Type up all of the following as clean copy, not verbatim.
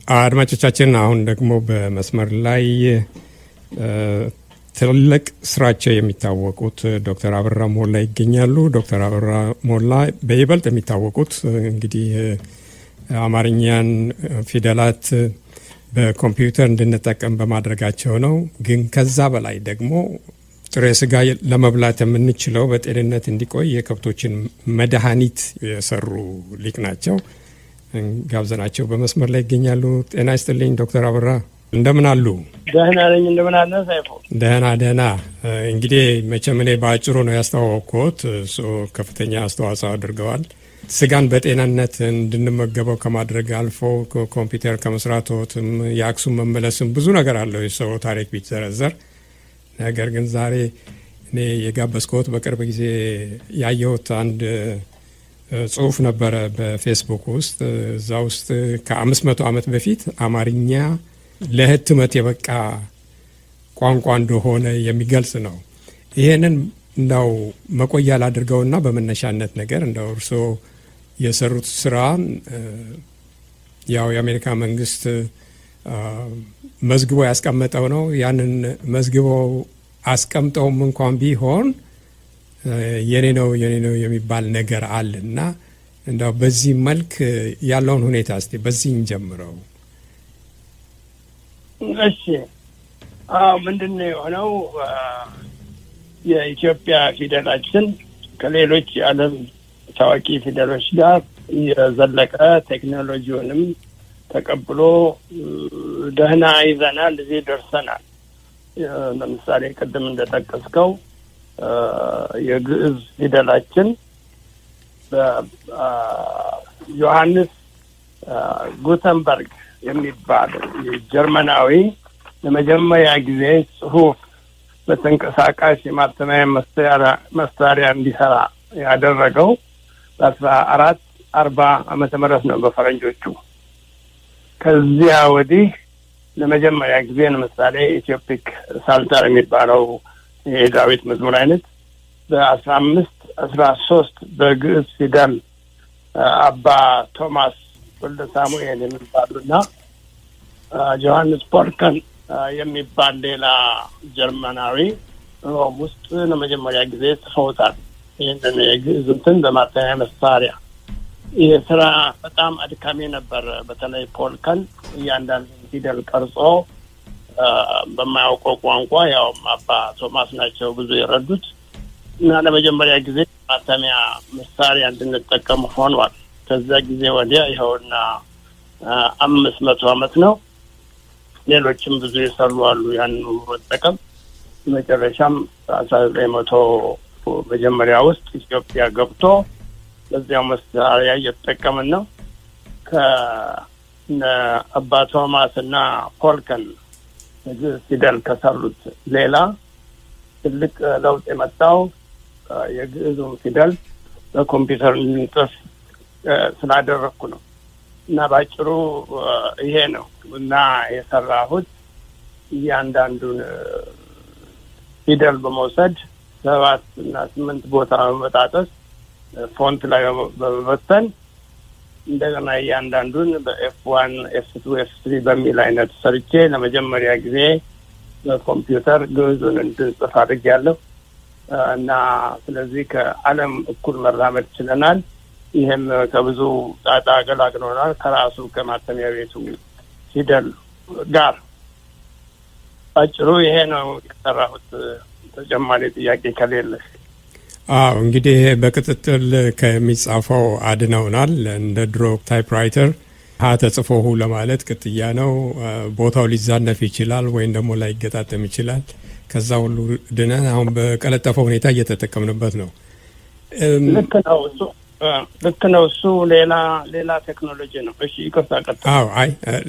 አድማጮቻችን አሁን ደግሞ በመስመር ላይ ትልቅ ስራቸው የሚታወቁት ዶክተር አበራ ሞላ ይገኛሉ። ዶክተር አበራ ሞላ በይበልጥ የሚታወቁት እንግዲህ አማርኛን ፊደላት በኮምፒውተር እንድንጠቀም በማድረጋቸው ነው። ግን ከዛ በላይ ደግሞ ጥሬ ስጋ ለመብላት የምንችለው በጤንነት እንዲቆይ የከብቶችን መድኃኒት የሰሩ ሊቅ ናቸው። ጋብዘናቸው በመስመር ላይ ይገኛሉ። ጤና ይስጥልኝ ዶክተር አበራ እንደምን አሉ? ደህና ነኝ። እንደምን አለ ሳይፎ? ደህና። እንግዲህ መቼም እኔ በአጭሩ ነው ያስተዋወቅኩት። እሱ ከፍተኛ አስተዋጽኦ አድርገዋል። ስጋን በጤንነት እንድንመገበው ከማድረግ አልፎ ኮምፒውተር ከመስራትም የአክሱም መመለስም ብዙ ነገር አለው የሰው ታሪክ ቢዘረዘር። ነገር ግን ዛሬ እኔ የጋበዝኩት በቅርብ ጊዜ ያየሁት አንድ ጽሁፍ ነበረ በፌስቡክ ውስጥ። እዛ ውስጥ ከ500 ዓመት በፊት አማርኛ ለህትመት የበቃ ቋንቋ እንደሆነ የሚገልጽ ነው። ይሄንን እንደው መቆያ ላድርገውና በመነሻነት ነገር እንደው እርስዎ የሰሩት ስራ ያው የአሜሪካ መንግስት መዝግቦ ያስቀመጠው ነው። ያንን መዝግቦ አስቀምጠውም እንኳን ቢሆን የኔ ነው የሚባል ነገር አለና እንደው በዚህ መልክ ያለውን ሁኔታ እስቲ በዚህ እንጀምረው። እሺ ምንድነው የሆነው? የኢትዮጵያ ፊደላችን ከሌሎች የዓለም ታዋቂ ፊደሎች ጋር የዘለቀ ቴክኖሎጂውንም ተቀብሎ ደህና ይዘናል፣ እዚህ ደርሰናል። ለምሳሌ ቅድም እንደጠቀስከው የግዕዝ ፊደላችን በዮሐንስ ጉተንበርግ የሚባል ጀርመናዊ ለመጀመሪያ ጊዜ ጽሑፍ በተንቀሳቃሽ የማተሚያ መሳሪያ እንዲሰራ ያደረገው በ1440 ዓመተ ምህረት ነው በፈረንጆቹ። ከዚያ ወዲህ ለመጀመሪያ ጊዜ ለምሳሌ ኢትዮፒክ ሳልተር የሚባለው የዳዊት መዝሙር አይነት በ1513 በግዕዝ ፊደል አባ ቶማስ ወልደ ሳሙኤል የሚባሉና ጆሐንስ ፖልከን የሚባል ሌላ ጀርመናዊ ሮም ውስጥ ለመጀመሪያ ጊዜ ጽፈውታል። ይህንን የግዕዝ እንትን በማተሚያ መሳሪያ። ይህ ስራ በጣም አድካሚ ነበር። በተለይ ፖልከን እያንዳንዱ ፊደል ቀርጾ በማያውቀው ቋንቋ ያው አባ ቶማስ ናቸው ብዙ የረዱት እና ለመጀመሪያ ጊዜ ማተሚያ መሳሪያ እንድንጠቀም ሆኗል። ከዛ ጊዜ ወዲያ ይኸውና 500 ዓመት ነው። ሌሎችም ብዙ የሰሩ አሉ ያን መጠቀም። መጨረሻም 1900 መጀመሪያ ውስጥ ኢትዮጵያ ገብቶ በዚያው መሳሪያ እየተጠቀምን ነው። ከአባ ቶማስ እና ፖልከን ፊደል ከሰሩት ሌላ ትልቅ ለውጥ የመጣው የግዕዙን ፊደል በኮምፒውተር እንድንጽፍ ስላደረኩ ነው። እና ባጭሩ ይሄ ነው። እና የሰራሁት እያንዳንዱን ፊደል በመውሰድ 7 እና 8 ቦታ በመጣጠስ ፎንት ላይ በመበተን እንደገና እያንዳንዱን በF1 F2 F3 በሚል አይነት ሰርቼ ለመጀመሪያ ጊዜ በኮምፒውተር ግዕዙን እንድንጽፍ አድርጌያለሁ። እና ስለዚህ ከዓለም እኩል መራመድ ችለናል። ይሄም ከብዙ ጣጣ ገላግሎናል ከራሱ ከማተሚያ ቤቱ ፊደል ጋር። አጭሩ ይሄ ነው የሰራሁት። ተጨማሪ ጥያቄ ከሌለ እንግዲህ በቅጥጥል ከሚጻፈው አድነውናል። እንደ ድሮ ታይፕራይተር ተጽፎ ለማለት ቅጥያ ነው። ቦታው ሊዛነፍ ይችላል ወይም ደግሞ ላይገጣጠም ይችላል። ከዛ ሁሉ ድነን አሁን በቀለጠፈው ሁኔታ እየተጠቀምንበት ነው። ልክ ነው። እሱ ሌላ ቴክኖሎጂ ነው። እሺ ይቅርታ ቀጥታ።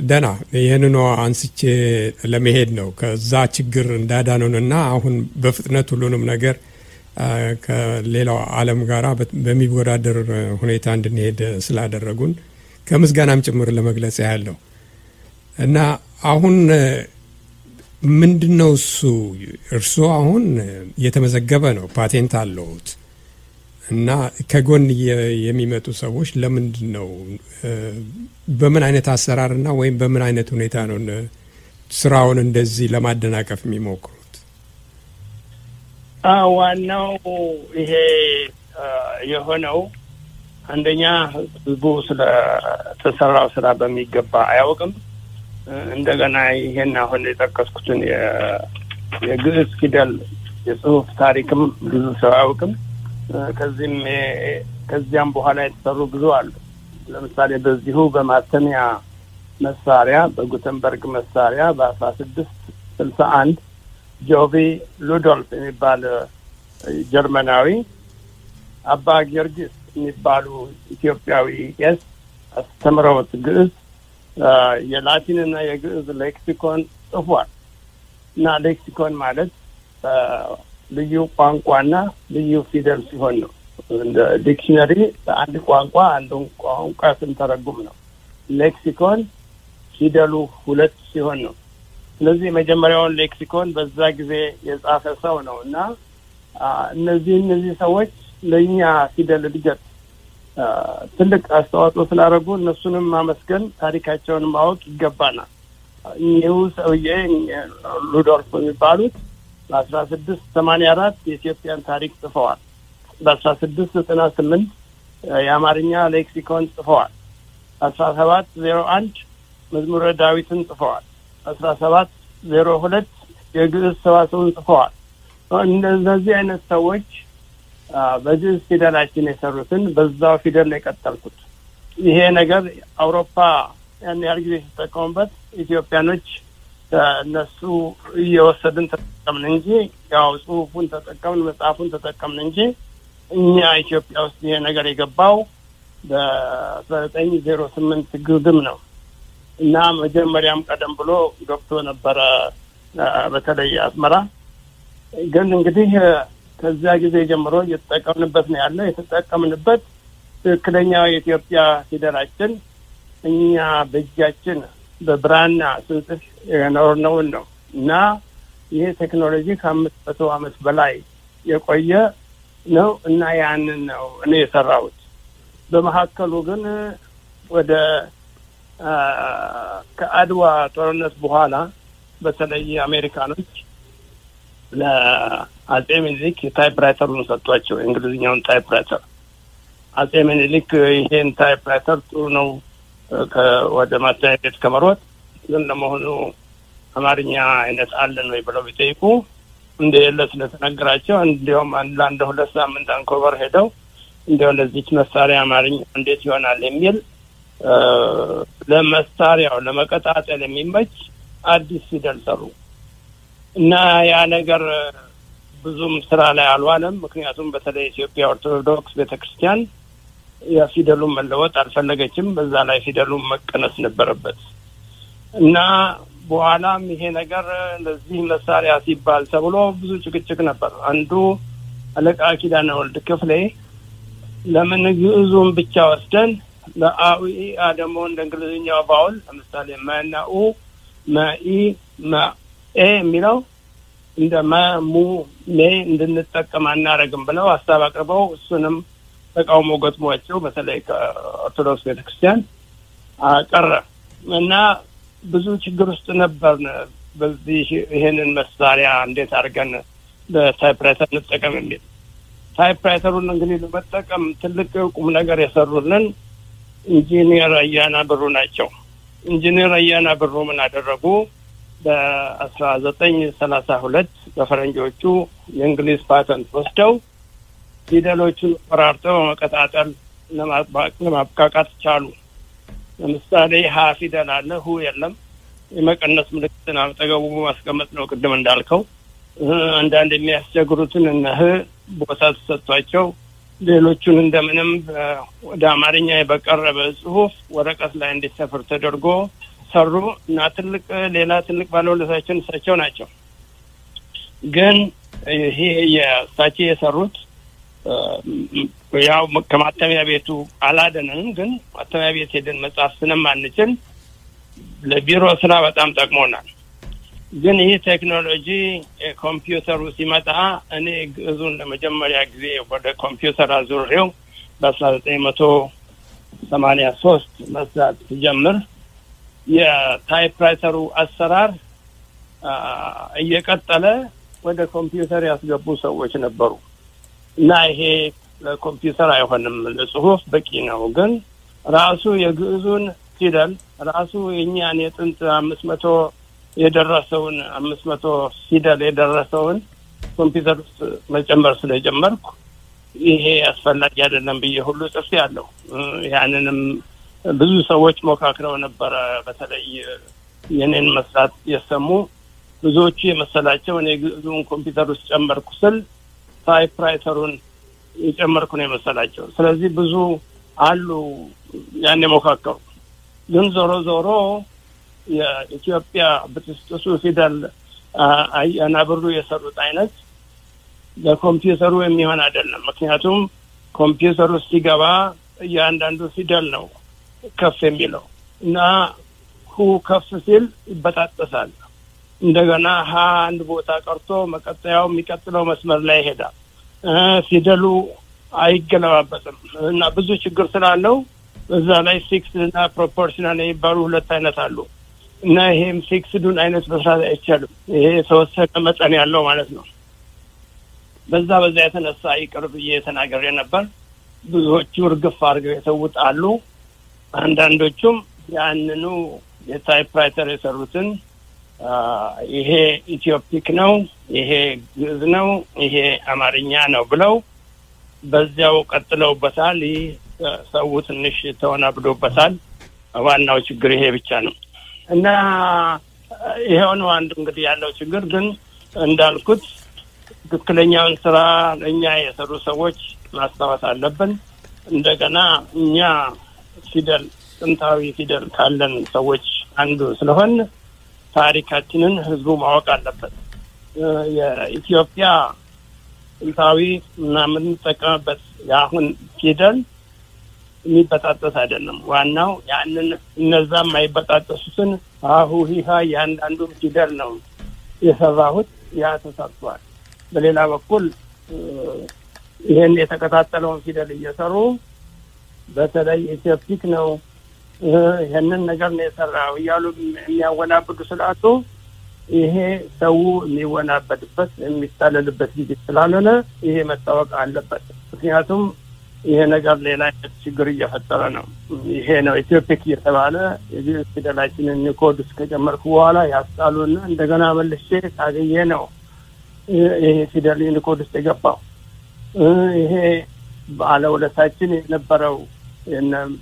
ደህና ይሄንን አንስቼ ለመሄድ ነው። ከዛ ችግር እንዳዳኑንና አሁን በፍጥነት ሁሉንም ነገር ከሌላው ዓለም ጋራ በሚወዳደር ሁኔታ እንድንሄድ ስላደረጉን ከምስጋናም ጭምር ለመግለጽ ያለው እና አሁን ምንድነው እሱ እርሱ አሁን የተመዘገበ ነው፣ ፓቴንት አለውት እና ከጎን የሚመጡ ሰዎች ለምንድን ነው በምን አይነት አሰራርና ወይም በምን አይነት ሁኔታ ነው ስራውን እንደዚህ ለማደናቀፍ የሚሞክሩት? ዋናው ይሄ የሆነው አንደኛ ህዝቡ ስለተሰራው ስራ በሚገባ አያውቅም። እንደገና ይሄን አሁን የጠቀስኩትን የግዕዝ ፊደል የጽሁፍ ታሪክም ብዙ ሰው አያውቅም። ከዚያም በኋላ የተሰሩ ብዙ አሉ። ለምሳሌ በዚሁ በማተሚያ መሳሪያ በጉተንበርግ መሳሪያ በ1661 ጆቪ ሉዶልፍ የሚባል ጀርመናዊ አባ ጊዮርጊስ የሚባሉ ኢትዮጵያዊ ቄስ አስተምረውት ግዕዝ የላቲንና የግዕዝ ሌክሲኮን ጽፏል። እና ሌክሲኮን ማለት ልዩ ቋንቋና ልዩ ፊደል ሲሆን ነው። እንደ ዲክሽነሪ አንድ ቋንቋ አንዱን ቋንቋ ስንተረጉም ነው። ሌክሲኮን ፊደሉ 2 ሲሆን ነው። ስለዚህ የመጀመሪያውን ሌክሲኮን በዛ ጊዜ የጻፈ ሰው ነው እና እነዚህ ሰዎች ለኛ ፊደል እድገት ትልቅ አስተዋጽኦ ስላደረጉ እነሱንም ማመስገን ታሪካቸውን ማወቅ ይገባናል። ይኸው ሰውዬ ሉዶልፍ የሚባሉት በ1684 የኢትዮጵያን ታሪክ ጽፈዋል። በ1698 የአማርኛ ሌክሲኮን ጽፈዋል። 1701 መዝሙረ ዳዊትን ጽፈዋል። 1702 የግዕዝ ሰዋስውን ጽፈዋል። እነዚህ አይነት ሰዎች በግዕዝ ፊደላችን የሰሩትን በዛው ፊደል ላይ ቀጠልኩት። ይሄ ነገር አውሮፓ ያን ያህል ጊዜ ሲጠቀሙበት ኢትዮጵያኖች እነሱ እየወሰድን ተጠቀምን እንጂ ያው ጽሁፉን ተጠቀምን መጽሐፉን ተጠቀምን እንጂ እኛ ኢትዮጵያ ውስጥ ይሄ ነገር የገባው በ1908 ግድም ነው እና መጀመሪያም ቀደም ብሎ ገብቶ ነበረ በተለይ አስመራ። ግን እንግዲህ ከዛ ጊዜ ጀምሮ እየተጠቀምንበት ነው ያለው። የተጠቀምንበት ትክክለኛው የኢትዮጵያ ፊደላችን እኛ በእጃችን በብራና ስንጽፍ የኖርነው ነው እና ይሄ ቴክኖሎጂ ከ500 ዓመት በላይ የቆየ ነው እና ያንን ነው እኔ የሰራሁት። በመሐከሉ ግን ወደ ከአድዋ ጦርነት በኋላ በተለይ አሜሪካኖች ለአጼ ምኒልክ ታይፕራይተሩን ሰጥቷቸው እንግሊዝኛውን ታይፕራይተር አጼ ምኒልክ ይሄን ታይፕራይተር ጥሩ ነው ወደ ማተሚያ ቤት ከመሮጥ ግን ለመሆኑ አማርኛ አይነት አለን ወይ ብለው ቢጠይቁ እንደሌለ ስለተነገራቸው እንዲያውም አንድ 2 ሳምንት አንኮበር ሄደው እንደው ለዚች መሳሪያ አማርኛ እንዴት ይሆናል የሚል ለመሳሪያው ለመቀጣጠል የሚመች አዲስ ፊደል ሰሩ እና ያ ነገር ብዙም ስራ ላይ አልዋለም። ምክንያቱም በተለይ ኢትዮጵያ ኦርቶዶክስ ቤተክርስቲያን የፊደሉን መለወጥ አልፈለገችም። በዛ ላይ ፊደሉን መቀነስ ነበረበት እና በኋላም ይሄ ነገር ለዚህ መሳሪያ ሲባል ተብሎ ብዙ ጭቅጭቅ ነበር። አንዱ አለቃ ኪዳነ ወልድ ክፍሌ ለምን ግዕዙን ብቻ ወስደን ለአዊ አደሞ እንደ እንግሊዝኛው ባውል ለምሳሌ ማናኡ ማኢ ማኤ የሚለው እንደ ማሙ ሜ እንድንጠቀም አናረግም ብለው ሐሳብ አቅርበው እሱንም ተቃውሞ ገጥሟቸው በተለይ ከኦርቶዶክስ ቤተክርስቲያን አቀረ እና ብዙ ችግር ውስጥ ነበር። በዚህ ይሄንን መሳሪያ እንዴት አድርገን በታይፕራይተር እንጠቀም የሚል ታይፕራይተሩን እንግዲህ ለመጠቀም ትልቅ ቁም ነገር የሰሩልን ኢንጂነር አያና ብሩ ናቸው። ኢንጂነር አያና ብሩ ምን አደረጉ? በ1932 በፈረንጆቹ የእንግሊዝ ፓተንት ወስደው ፊደሎቹን ቆራርጠው መቀጣጠል ለማብቃቃት ቻሉ። ለምሳሌ ሀ ፊደል አለ፣ ሁ የለም። የመቀነስ ምልክትን አጠገቡ ማስቀመጥ ነው ቅድም እንዳልከው። አንዳንድ የሚያስቸግሩትን እነ ህ ቦታ ተሰጥቷቸው ሌሎቹን እንደምንም ወደ አማርኛ በቀረበ ጽሁፍ ወረቀት ላይ እንዲሰፍር ተደርጎ ሰሩ እና ሌላ ትልቅ ባለውለታችን እሳቸው ናቸው። ግን ይሄ የእሳቸው የሰሩት ያው ከማተሚያ ቤቱ አላደነንም። ግን ማተሚያ ቤት ሄደን መጻፍ ስለማንችል ለቢሮ ስራ በጣም ጠቅሞናል። ግን ይህ ቴክኖሎጂ ኮምፒውተሩ ሲመጣ እኔ ግዕዙን ለመጀመሪያ ጊዜ ወደ ኮምፒውተር አዙሬው በ1983 መስራት ሲጀምር የታይፕራይተሩ አሰራር እየቀጠለ ወደ ኮምፒውተር ያስገቡ ሰዎች ነበሩ እና ይሄ ለኮምፒውተር አይሆንም ለጽሁፍ በቂ ነው ግን ራሱ የግዕዙን ፊደል ራሱ የኛን የጥንት 500 የደረሰውን 500 ፊደል የደረሰውን ኮምፒውተር ውስጥ መጨመር ስለጀመርኩ ይሄ አስፈላጊ አይደለም ብዬ ሁሉ ጽፌያለሁ ያንንም ብዙ ሰዎች ሞካክረው ነበር በተለይ የኔን መስራት የሰሙ ብዙዎች የመሰላቸው እኔ ግዕዙን ኮምፒውተር ውስጥ ጨመርኩ ስል ታይፕራይተሩን የጨመርኩ ነው የመሰላቸው ስለዚህ ብዙ አሉ ያኔ ሞካከሩ ግን ዞሮ የኢትዮጵያ በተስጠሱ ፊደል አናብሩ የሰሩት አይነት ለኮምፒውተሩ የሚሆን አይደለም ምክንያቱም ኮምፒውተሩ ሲገባ ያንዳንዱ ፊደል ነው ከፍ የሚለው እና ሁ ከፍ ሲል ይበጣጠሳል እንደገና አንድ ቦታ ቀርቶ መቀጠያው የሚቀጥለው መስመር ላይ ይሄዳል ፊደሉ አይገለባበጥም እና ብዙ ችግር ስላለው በዛ ላይ ፊክስድ እና ፕሮፖርሽናል የሚባሉ ሁለት አይነት አሉ እና ይሄም ፊክስዱን አይነት መስራት አይቻልም ይሄ የተወሰነ መጠን ያለው ማለት ነው በዛ የተነሳ ይቅርብ እየተናገረ ነበር ብዙዎቹ እርግፍ አድርገው የተውጣሉ አንዳንዶቹም ያንኑ የታይፕራይተር የሰሩትን ይሄ ኢትዮፒክ ነው ይሄ ግዕዝ ነው ይሄ አማርኛ ነው ብለው በዚያው ቀጥለውበታል ሰው ትንሽ ተወናብዶበታል ዋናው ችግር ይሄ ብቻ ነው እና ይሄው ነው አንዱ እንግዲህ ያለው ችግር ግን እንዳልኩት ትክክለኛውን ስራ ለኛ የሰሩ ሰዎች ማስተዋወቅ አለብን እንደገና እኛ ፊደል ጥንታዊ ፊደል ካለን ሰዎች አንዱ ስለሆነ ታሪካችንን ህዝቡ ማወቅ አለበት የኢትዮጵያ ጥንታዊ እና ምን ተቀመበት ያሁን ፊደል የሚበጣጠስ አይደለም ዋናው ያንን እነዛም አይበጣጠሱትን ሂሃ ያንዳንዱ ፊደል ነው የሰራሁት ያ ተሰርቷል በሌላ በኩል ይሄን የተከታተለውን ፊደል እየሰሩ በተለይ ኢትዮፒክ ነው ይሄንን ነገር ነው የሰራው ያሉ የሚያወናብዱ ስላጡ ይሄ ሰው የሚወናበድበት የሚታለልበት ጊዜ ስላልሆነ ይሄ መታወቅ አለበት ምክንያቱም ይሄ ነገር ሌላ ችግር እየፈጠረ ነው ይሄ ነው ኢትዮፒክ የተባለ የግዕዝ ፊደላችንን ኮድ እስከጀመርኩ በኋላ ያስጣሉና እንደገና መልሼ ታገኘ ነው ይሄ ፊደልን ኮድ ውስጥ የገባው ይሄ ባለውለታችን የነበረው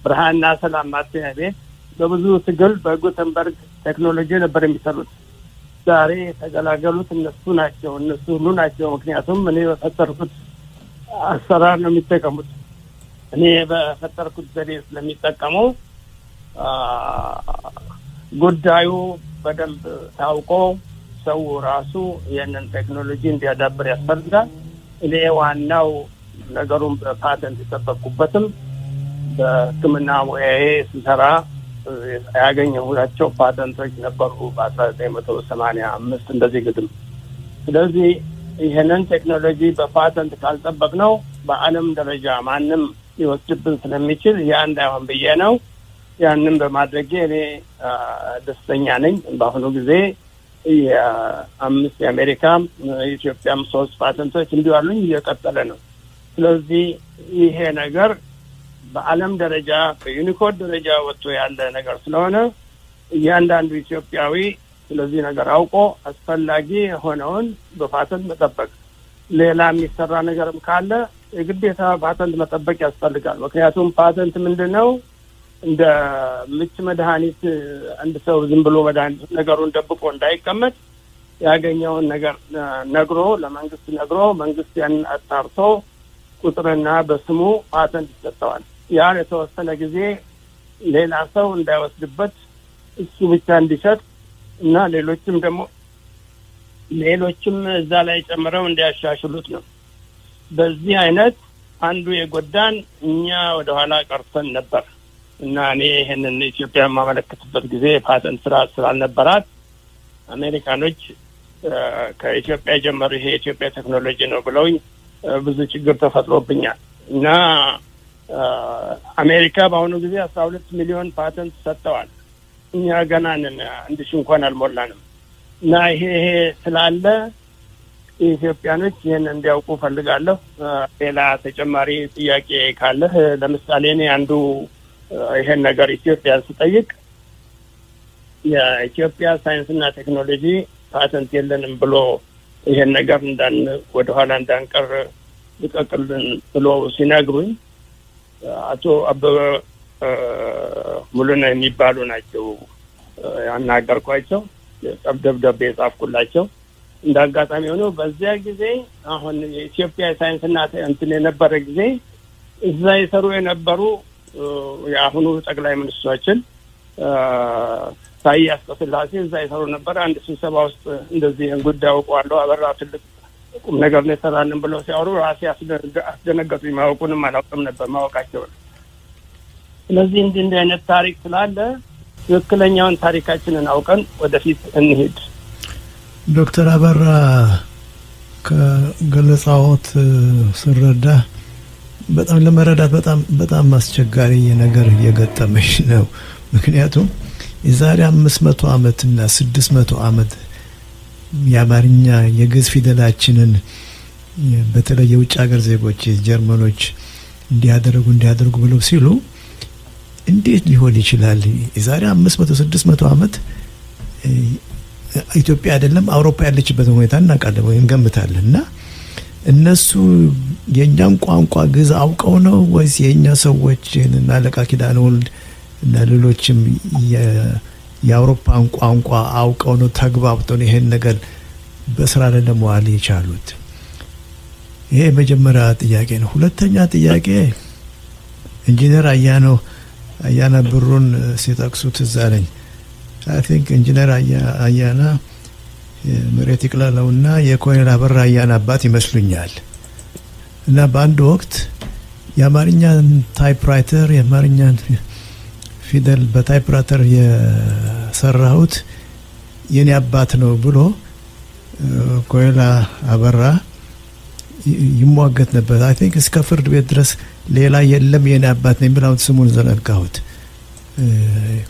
ብርሃንና ሰላም ማተሚያ ቤት በብዙ ትግል በጉተንበርግ ቴክኖሎጂ ነበር የሚሰሩት ዛሬ ተገላገሉት እነሱ ሁሉ ናቸው ምክንያቱም እኔ በፈጠርኩት አሰራር ነው የሚጠቀሙት እኔ በፈጠርኩት ዘዴ ስለሚጠቀሙ ጉዳዩ በደንብ ታውቆ ሰው ራሱ የነን ቴክኖሎጂ እንዲያዳብር ያስፈልጋል እኔ ዋናው ነገሩን በፓተንት ተጠቅቁበትም በሕክምና ሙያዬ ስሰራ ያገኘኋቸው ፓተንቶች ነበሩ በ1985 እንደዚህ ግድም ስለዚህ ይሄንን ቴክኖሎጂ በፓተንት ካልጠበቅነው በአለም ደረጃ ማንም ይወስድብን ስለሚችል ያ እንዳይሆን ብዬ ነው ያንን በማድረግ እኔ ደስተኛ ነኝ በአሁኑ ጊዜ የአምስት የአሜሪካ የኢትዮጵያም 3 ፓተንቶች እንዲዋሉኝ እየቀጠለ ነው ስለዚህ ይሄ ነገር በአለም ደረጃ በዩኒኮድ ደረጃ ወጥቶ ያለ ነገር ስለሆነ እያንዳንዱ ኢትዮጵያዊ ስለዚህ ነገር አውቆ አስፈላጊ ሆነውን በፓተንት መጠበቅ ሌላ የሚሰራ ነገርም ካለ የግዴታ ፓተንት መጠበቅ ያስፈልጋል ምክንያቱም ፓተንት ምንድነው እንደ ምች መድኃኒት አንድ ሰው ዝም ብሎ መድኃኒት ነገሩን ደብቆ እንዳይቀመጥ ያገኘውን ነገር ነግሮ ለመንግስት ነግሮ መንግስት ያን አጣርቶ ቁጥርና በስሙ ፓተንት ይሰጣል ያ የተወሰነ ጊዜ ሌላ ሰው እንዳይወስድበት እሱ ብቻ እንዲሰጥ እና ሌሎችም እዛ ላይ ጨምረው እንዲያሻሽሉት ነው በዚህ አይነት አንዱ የጎዳን እኛ ወደ ኋላ ቀርተን ነበር እና እኔ ይሄንን ኢትዮጵያ ማመለከትበት ጊዜ ፓተንት ስራ ስላልነበራት አሜሪካኖች ከኢትዮጵያ ጀመሩ ይሄ የኢትዮጵያ ቴክኖሎጂ ነው ብለውኝ ብዙ ችግር ተፈጥሮብኛል እና አሜሪካ በአሁኑ ጊዜ 12 ሚሊዮን ፓተንት ሰጥተዋል። እኛ ገና ነን፣ አንድ ሺህ እንኳን አልሞላንም። እና ይሄ ስላለ ኢትዮጵያኖች ይሄን እንዲያውቁ ፈልጋለሁ። ሌላ ተጨማሪ ጥያቄ ካለ ለምሳሌ እኔ አንዱ ይሄን ነገር ኢትዮጵያን ስጠይቅ የኢትዮጵያ ሳይንስና ቴክኖሎጂ ፓተንት የለንም ብሎ ይሄን ነገር ወደ ኋላ እንዳንቀር ልቀቅልን ብሎ ሲነግሩኝ አቶ አበበ ሙሉነህ የሚባሉ ናቸው ያናገርኳቸው። ደብዳቤ ጻፍኩላቸው። እንዳጋጣሚ ሆኖ በዚያ ጊዜ አሁን የኢትዮጵያ ሳይንስና እንትን የነበረ ጊዜ እዛ ይሰሩ የነበሩ የአሁኑ ጠቅላይ ሚኒስትራችን ታዬ አጽቀሥላሴ እዛ ይሰሩ ነበር። አንድ ስብሰባ ውስጥ እንደዚህ ጉዳይ አውቀዋለሁ አበራ ትልቅ ቁም ነገር ነው የሰራንን ብለው ሲያወሩ ራሴ አስደነገጡኝ። ማወቁንም አላውቅም ነበር ማወቃቸው። ስለዚህ እንዲህ አይነት ታሪክ ስላለ ትክክለኛውን ታሪካችንን አውቀን ወደፊት እንሂድ። ዶክተር አበራ ከገለጻዎት ስረዳ በጣም ለመረዳት በጣም አስቸጋሪ ነገር እየገጠመሽ ነው። ምክንያቱም የዛሬ 500 ዓመት እና 600 ዓመት የአማርኛ የግዕዝ ፊደላችንን በተለይ የውጭ ሀገር ዜጎች ጀርመኖች እንዲያደርጉ ብለው ሲሉ እንዴት ሊሆን ይችላል? የዛሬ 500 600 ዓመት ኢትዮጵያ አይደለም አውሮፓ ያለችበት ሁኔታ እናውቃለን ወይም ገምታለንና እነሱ የኛን ቋንቋ ግዕዝ አውቀው ነው ወይስ የኛ ሰዎች እና አለቃ ኪዳነ ወልድ እና ሌሎችም የአውሮፓን ቋንቋ አውቀው ነው ተግባብተው ነው ይሄን ነገር በስራ ላይ ለመዋል የቻሉት? ይሄ መጀመሪያ ጥያቄ ነው። ሁለተኛ ጥያቄ ኢንጂነር አያና ብሩን ሲጠቅሱት እዛ ነኝ። I think ኢንጂነር አያና መሬት ይቅለለውና የኮሎኔል አበራ አያና አባት ይመስሉኛል። እና በአንድ ወቅት የአማርኛን ታይፕራይተር የአማርኛን ፊደል በታይፕራይተር የሰራሁት የኔ አባት ነው ብሎ ኮሎኔል አበራ ይሟገት ነበር። I think እስከ ፍርድ ቤት ድረስ ሌላ የለም የኔ አባት ነው ብለው ስሙን ዘነጋሁት።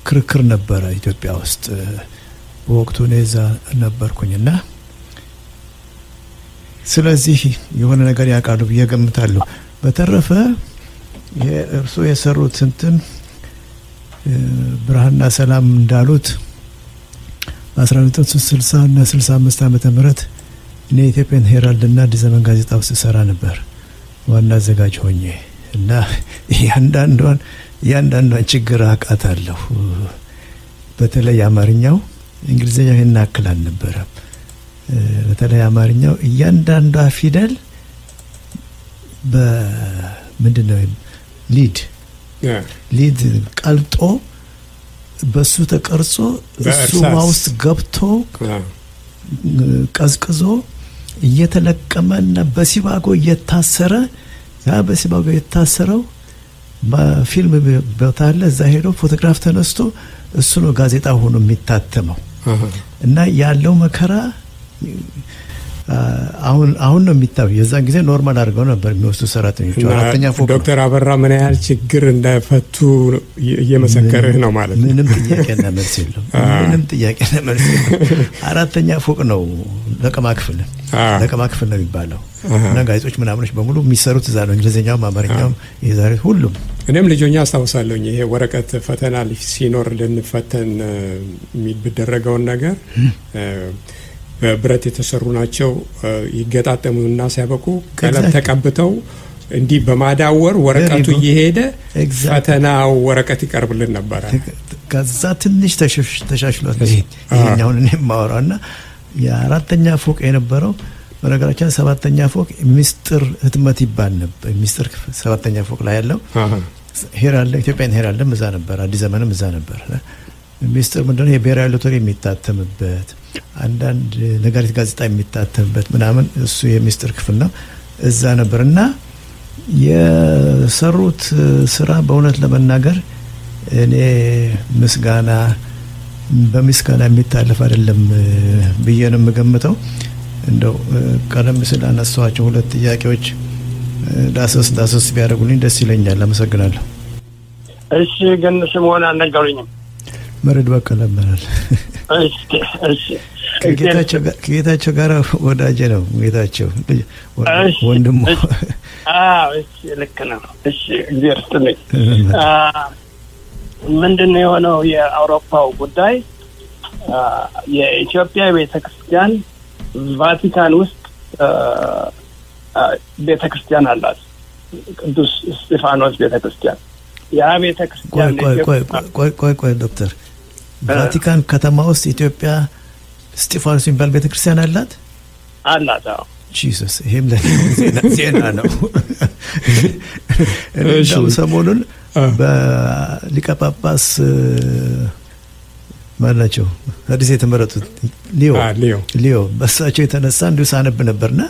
ክርክር ነበረ ኢትዮጵያ ውስጥ በወቅቱ ነዛ ነበርኩኝና ስለዚህ የሆነ ነገር ያቃሉ በየገምታለሁ። በተረፈ የእርሱ የሰሩት እንትን ብርሃንና ሰላም እንዳሉት በ1960 እና 65 ዓመተ ምህረት እኔ ኢትዮጵያን ሄራልድ እና አዲስ ዘመን ጋዜጣ ውስጥ ሰራ ነበር ዋና አዘጋጅ ሆኜ እና ያንዳንዷን ችግር አቃታለሁ። በተለይ አማርኛው እንግሊዘኛው ይናክል ነበር። በተለይ አማርኛው እያንዳንዷ ፊደል በምንድነው ሊድ ቀልጦ በሱ ተቀርጾ እሱ ውስጥ ገብቶ ቀዝቅዞ እየተለቀመና በሲባጎ እየታሰረ ያ በሲባጎ እየታሰረው በፊልም በታለ እዛ ሄዶ ፎቶግራፍ ተነስቶ እሱ ነው ጋዜጣ ሆኖ የሚታተመው እና ያለው መከራ አሁን ነው የሚታየው። የዛን ጊዜ ኖርማል አድርገው ነበር የሚወስዱ ሰራተኞች። አራተኛ ፎቅ ዶክተር አበራ ምን ያህል ችግር እንደፈቱ እየመሰከረህ ነው ማለት ነው። ምንም ጥያቄና መልስ የለም። አራተኛ ፎቅ ነው ለቀማ ክፍል ነው የሚባለው እና ጋዜጦች ምናምኖች በሙሉ የሚሰሩት እዛ ነው። እንግሊዘኛውም አማርኛውም የዛሬ ሁሉም እኔም ልጆኛ አስታውሳለሁኝ ይሄ ወረቀት ፈተና ሲኖር ልንፈተን የሚደረገውን ነገር በብረት የተሰሩ ናቸው። ይገጣጠሙና ሲያበቁ ቀለም ተቀብተው እንዲህ በማዳወር ወረቀቱ እየሄደ ፈተናው ወረቀት ይቀርብልን ነበር። ከዛ ትንሽ ተሻሽሏል ይሄኛው እኔ ማወራና የአራተኛ ፎቅ የነበረው በነገራችን ሰባተኛ ፎቅ ሚስጥር ህትመት ይባል ነበር። ሚስጥር ሰባተኛ ፎቅ ላይ ያለው ሄራልድ ኢትዮጵያን ሄራልድ እዛ ነበር። አዲስ ዘመንም እዛ ነበር። ሚስጥር ምንድነው? የብሔራዊ ሎተሪ የሚታተምበት አንዳንድ ነጋሪት ጋዜጣ የሚታተምበት ምናምን እሱ የሚስጥር ክፍል ነው እዛ ነበርና የሰሩት ስራ በእውነት ለመናገር እኔ ምስጋና በምስጋና የሚታለፍ አይደለም ብዬ ነው የምገምተው። እንደው ቀደም ሲል አነሳኋቸው ሁለት ጥያቄዎች ዳሰስ ቢያደርጉልኝ ደስ ይለኛል። አመሰግናለሁ። እሺ ግን ስሙን አልነገሩኝም። መርድ በቀለ ይባላል። እሺ ከጌታቸው ጋር ወዳጄ ነው ጌታቸው ወንድሙ። እሺ ልክ ነው። እሺ እግዚአብሔር ይስጥልኝ። ምንድነው የሆነው የአውሮፓው ጉዳይ? የኢትዮጵያ ቤተክርስቲያን ቫቲካን ውስጥ ቤተክርስቲያን አላት፣ ቅዱስ እስጢፋኖስ ቤተክርስቲያን። ያ ቤተክርስቲያን ቆይ ዶክተር፣ ቫቲካን ከተማ ውስጥ ኢትዮጵያ እስጢፋኖስ የሚባል ቤተክርስቲያን አላት? አዎ። ጂሰስ፣ ይሄም ዜና ነው። እንደው ሰሞኑን በሊቀ ጳጳስ ማናቸው አዲስ የተመረጡት ሊዮ በሳቸው የተነሳ እንዲሁ ሳነብ ነበርና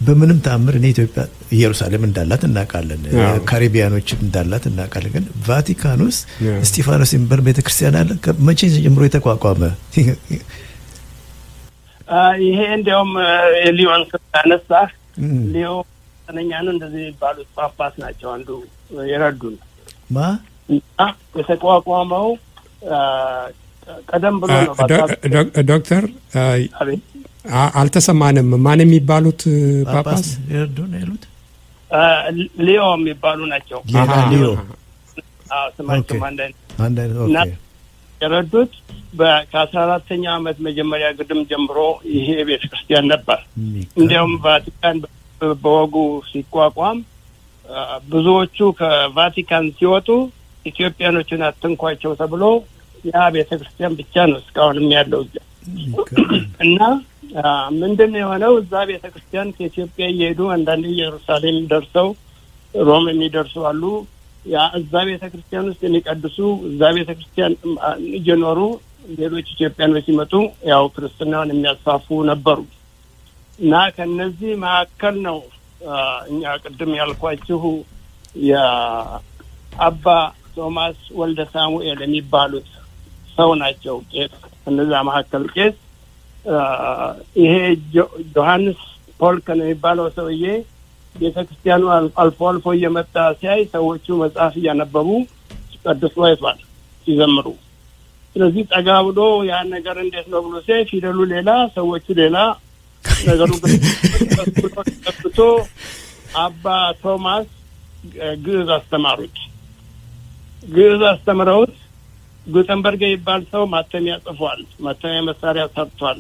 በምንም ተአምር እኔ ኢትዮጵያ ኢየሩሳሌም እንዳላት እናውቃለን፣ ካሪቢያኖች እንዳላት እናውቃለን። ግን ቫቲካን ውስጥ እስጢፋኖስ የሚባል ቤተክርስቲያን አለ? መቼ ጀምሮ የተቋቋመ? ይሄ እንዲያውም ሊዮን ከተነሳ ሊዮ ተነኛኑ እንደዚህ ባሉት ጳጳስ ናቸው አንዱ የረዱን። የተቋቋመው ቀደም ብሎ ነው። ዶክተር አልተሰማንም። ማን የሚባሉት ጳጳስ የረዱን ያሉት? ሊዮ የሚባሉ ናቸው። ሊዮ ስማቸው አንድ ኦኬ። የረዱት ከ14ኛ ዓመት መጀመሪያ ግድም ጀምሮ ይሄ ቤተክርስቲያን ነበር። እንዲያውም ቫቲካን በወጉ ሲቋቋም ብዙዎቹ ከቫቲካን ሲወጡ ኢትዮጵያኖችን አትንኳቸው ተብሎ ያ ቤተክርስቲያን ብቻ ነው እስካሁንም ያለው። እና ምንድነው የሆነው? እዛ ቤተክርስቲያን ከኢትዮጵያ እየሄዱ አንዳንድ ኢየሩሳሌም ደርሰው ሮም የሚደርሱ አሉ። ያ እዛ ቤተክርስቲያን ውስጥ የሚቀድሱ እዛ ቤተክርስቲያን እየኖሩ ሌሎች ኢትዮጵያኖች ሲመጡ ያው ክርስትናን የሚያስፋፉ ነበሩ። እና ከነዚህ መካከል ነው እኛ ቅድም ያልኳችሁ የአባ ቶማስ ወልደ ሳሙኤል የሚባሉት ሰው ናቸው ቄስ። እነዛ መካከል ቄስ ይሄ ዮሐንስ ፖልከን የሚባለው ሰውዬ ቤተክርስቲያኑ አልፎ አልፎ እየመጣ ሲያይ ሰዎቹ መጽሐፍ እያነበቡ ሲቀድሱ አይቷል፣ ሲዘምሩ። ስለዚህ ጠጋ ብሎ ያን ነገር እንዴት ነው ብሎ ሲያይ ፊደሉ ሌላ ሰዎቹ ሌላ ነገሩ ከፍቶ አባ ቶማስ ግዕዝ አስተማሩት። ግዕዝ አስተምረውት ጉተንበርግ ይባል ሰው ማተሚያ ጽፏል፣ ማተሚያ መሳሪያ ሰርቷል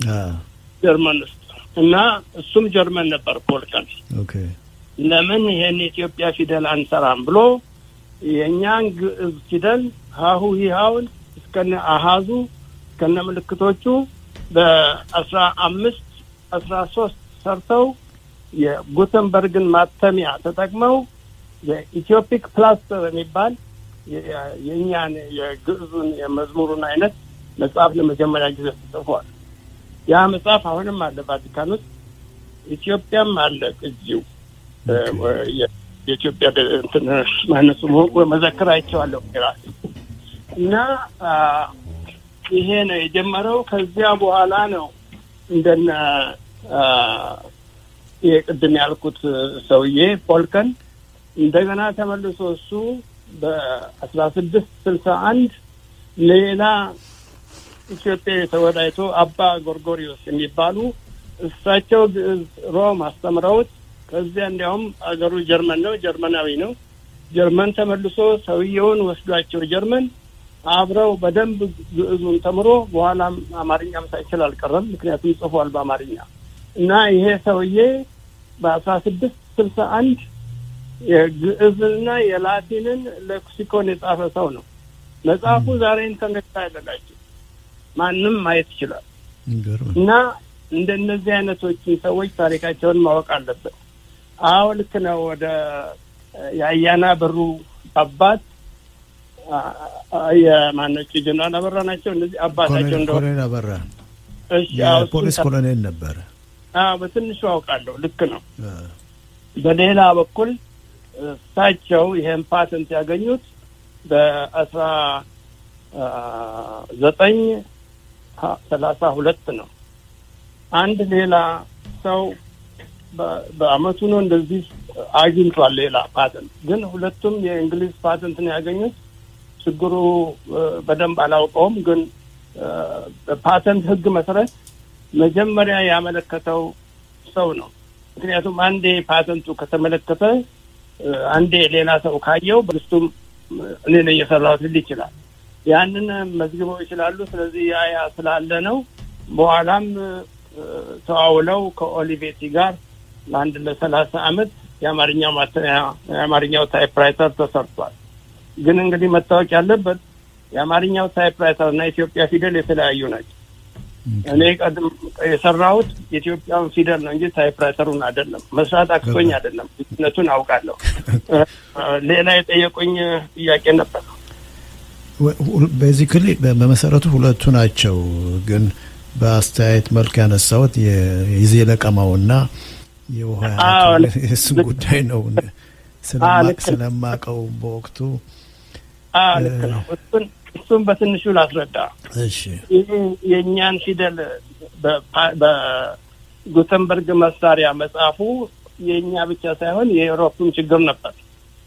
ጀርመን ውስጥ። እና እሱም ጀርመን ነበር ፖልከን። ኦኬ ለምን ይሄን ኢትዮጵያ ፊደል አንሰራም ብሎ የኛን ግዕዝ ፊደል ሀሁ ሂሃውን እስከነ አሃዙ እስከነ ምልክቶቹ በ15 13 ሰርተው የጉተንበርግን ማተሚያ ተጠቅመው የኢትዮፒክ ፕላስተር የሚባል የኛን የግዕዙን የመዝሙሩን አይነት መጽሐፍ ለመጀመሪያ ጊዜ ተጽፏል። ያ መጽሐፍ አሁንም አለ ቫቲካን ውስጥ፣ ኢትዮጵያም አለ እዚሁ የኢትዮጵያ እንትን ማነሱ መዘክራቸዋለሁ ራሴ። እና ይሄ ነው የጀመረው። ከዚያ በኋላ ነው እንደነ የቅድም ያልኩት ሰውዬ ፖልከን እንደገና ተመልሶ እሱ በ1661 ሌላ ኢትዮጵያ ተወዳይቶ አባ ጎርጎሪዮስ የሚባሉ እሳቸው ሮም አስተምረውት ከዚያ እንዲያውም አገሩ ጀርመን ነው፣ ጀርመናዊ ነው። ጀርመን ተመልሶ ሰውየውን ወስዷቸው ጀርመን አብረው በደንብ ግዕዙን ተምሮ በኋላም አማርኛም ሳይችል አልቀረም፣ ምክንያቱም ጽፏል በአማርኛ። እና ይሄ ሰውዬ በ1661 የግዕዝና የላቲንን ሌክሲኮን የጻፈ ሰው ነው። መጽሐፉ ዛሬ ኢንተርኔት ላይ ያለላችሁ ማንም ማየት ይችላል። እና እንደነዚህ አይነቶችን ሰዎች ታሪካቸውን ማወቅ አለበት። አዎ ልክ ነው። ወደ ያያና ብሩ አባት የማነች ጀነራል አበራ ናቸው። እነዚህ አባታቸው እንደው ኮሎኔል አበራ ፖሊስ ኮሎኔል ነበር። በትንሹ አውቃለሁ። ልክ ነው። በሌላ በኩል እሳቸው ይሄን ፓተንት ያገኙት 932 ነው። አንድ ሌላ ሰው በአመቱ ነው እንደዚህ አግኝቷል ሌላ ፓተንት። ግን ሁለቱም የእንግሊዝ ፓተንት ነው ያገኙት። ችግሩ በደንብ አላውቀውም፣ ግን በፓተንት ህግ መሰረት መጀመሪያ ያመለከተው ሰው ነው። ምክንያቱም አንዴ ፓተንቱ ከተመለከተ አንዴ ሌላ ሰው ካየው በስቱም እኔ ነኝ የሰራሁት ሊል ይችላል። ያንን መዝግበው ይችላሉ። ስለዚህ ያ ስላለ ነው። በኋላም ተዋውለው ከኦሊቬቲ ጋር ለአንድ ለ30 አመት የአማርኛው ታይፕራይተር ተሰርቷል። ግን እንግዲህ መታወቅ ያለበት የአማርኛው ታይፕራይተር እና የኢትዮጵያ ፊደል የተለያዩ ናቸው። እኔ ቀደም የሰራሁት የኢትዮጵያውን ፊደል ነው እንጂ ታይፕራይተሩን አይደለም። መስራት አክቶኝ አይደለም፣ ልዩነቱን አውቃለሁ። ሌላ የጠየቁኝ ጥያቄ ነበር። ቤዚክሊ በመሰረቱ ሁለቱ ናቸው፣ ግን በአስተያየት መልክ ያነሳሁት የዘለቀማውና የውሃ እሱ ጉዳይ ነው። ስለማቀው በወቅቱ ልክ ነው። እሱን በትንሹ ላስረዳ። እሺ የኛን ፊደል በጉተንበርግ መሳሪያ መጻፉ የኛ ብቻ ሳይሆን የአውሮፓም ችግር ነበር።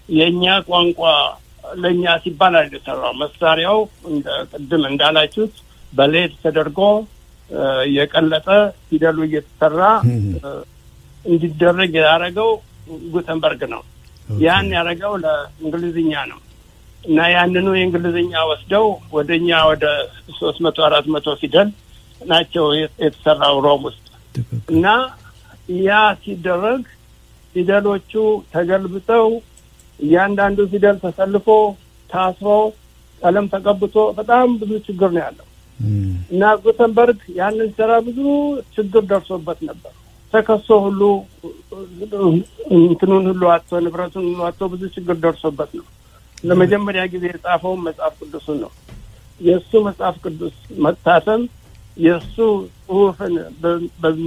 የኛ ቋንቋ ለኛ ሲባል አይደለም መሳሪያው ቅድም እንዳላችሁት በሌድ ተደርጎ የቀለጠ ፊደሉ እየተሰራ እንዲደረግ ያደረገው ጉተንበርግ ነው። ያን ያደረገው ለእንግሊዝኛ ነው እና ያንኑ የእንግሊዝኛ ወስደው ወደኛ ወደ 300 400 ፊደል ናቸው የተሰራው ሮም ውስጥ። እና ያ ሲደረግ ፊደሎቹ ተገልብጠው እያንዳንዱ ፊደል ተሰልፎ ታስሮ ቀለም ተቀብቶ በጣም ብዙ ችግር ነው ያለው። እና ጉተንበርግ ያንን ሰራ ብዙ ችግር ደርሶበት ነበር። ተከሶ ሁሉ እንትኑን ሁሉ አጥቶ ንብረቱን ሁሉ አጥቶ ብዙ ችግር ደርሶበት ነው። ለመጀመሪያ ጊዜ የጻፈው መጽሐፍ ቅዱስ ነው። የሱ መጽሐፍ ቅዱስ መታተም የሱ ጽሑፍን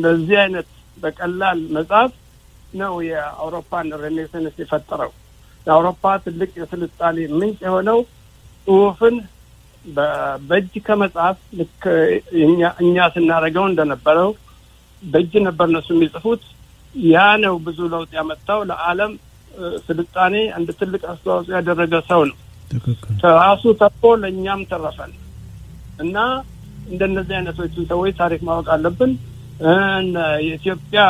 በዚህ አይነት በቀላል መጽሐፍ ነው የአውሮፓን ሬኔሳንስ የፈጠረው። የአውሮፓ ትልቅ የስልጣኔ ምንጭ የሆነው ጽሑፍን በእጅ ከመጽሐፍ ልክ እኛ ስናደርገው እንደነበረው በእጅ ነበር እነሱ የሚጽፉት። ያ ነው ብዙ ለውጥ ያመጣው። ለዓለም ስልጣኔ አንድ ትልቅ አስተዋጽኦ ያደረገ ሰው ነው። ከራሱ ተርፎ ለእኛም ተረፈን እና እንደነዚህ አይነቶችን ሰዎች ታሪክ ማወቅ አለብን። የኢትዮጵያ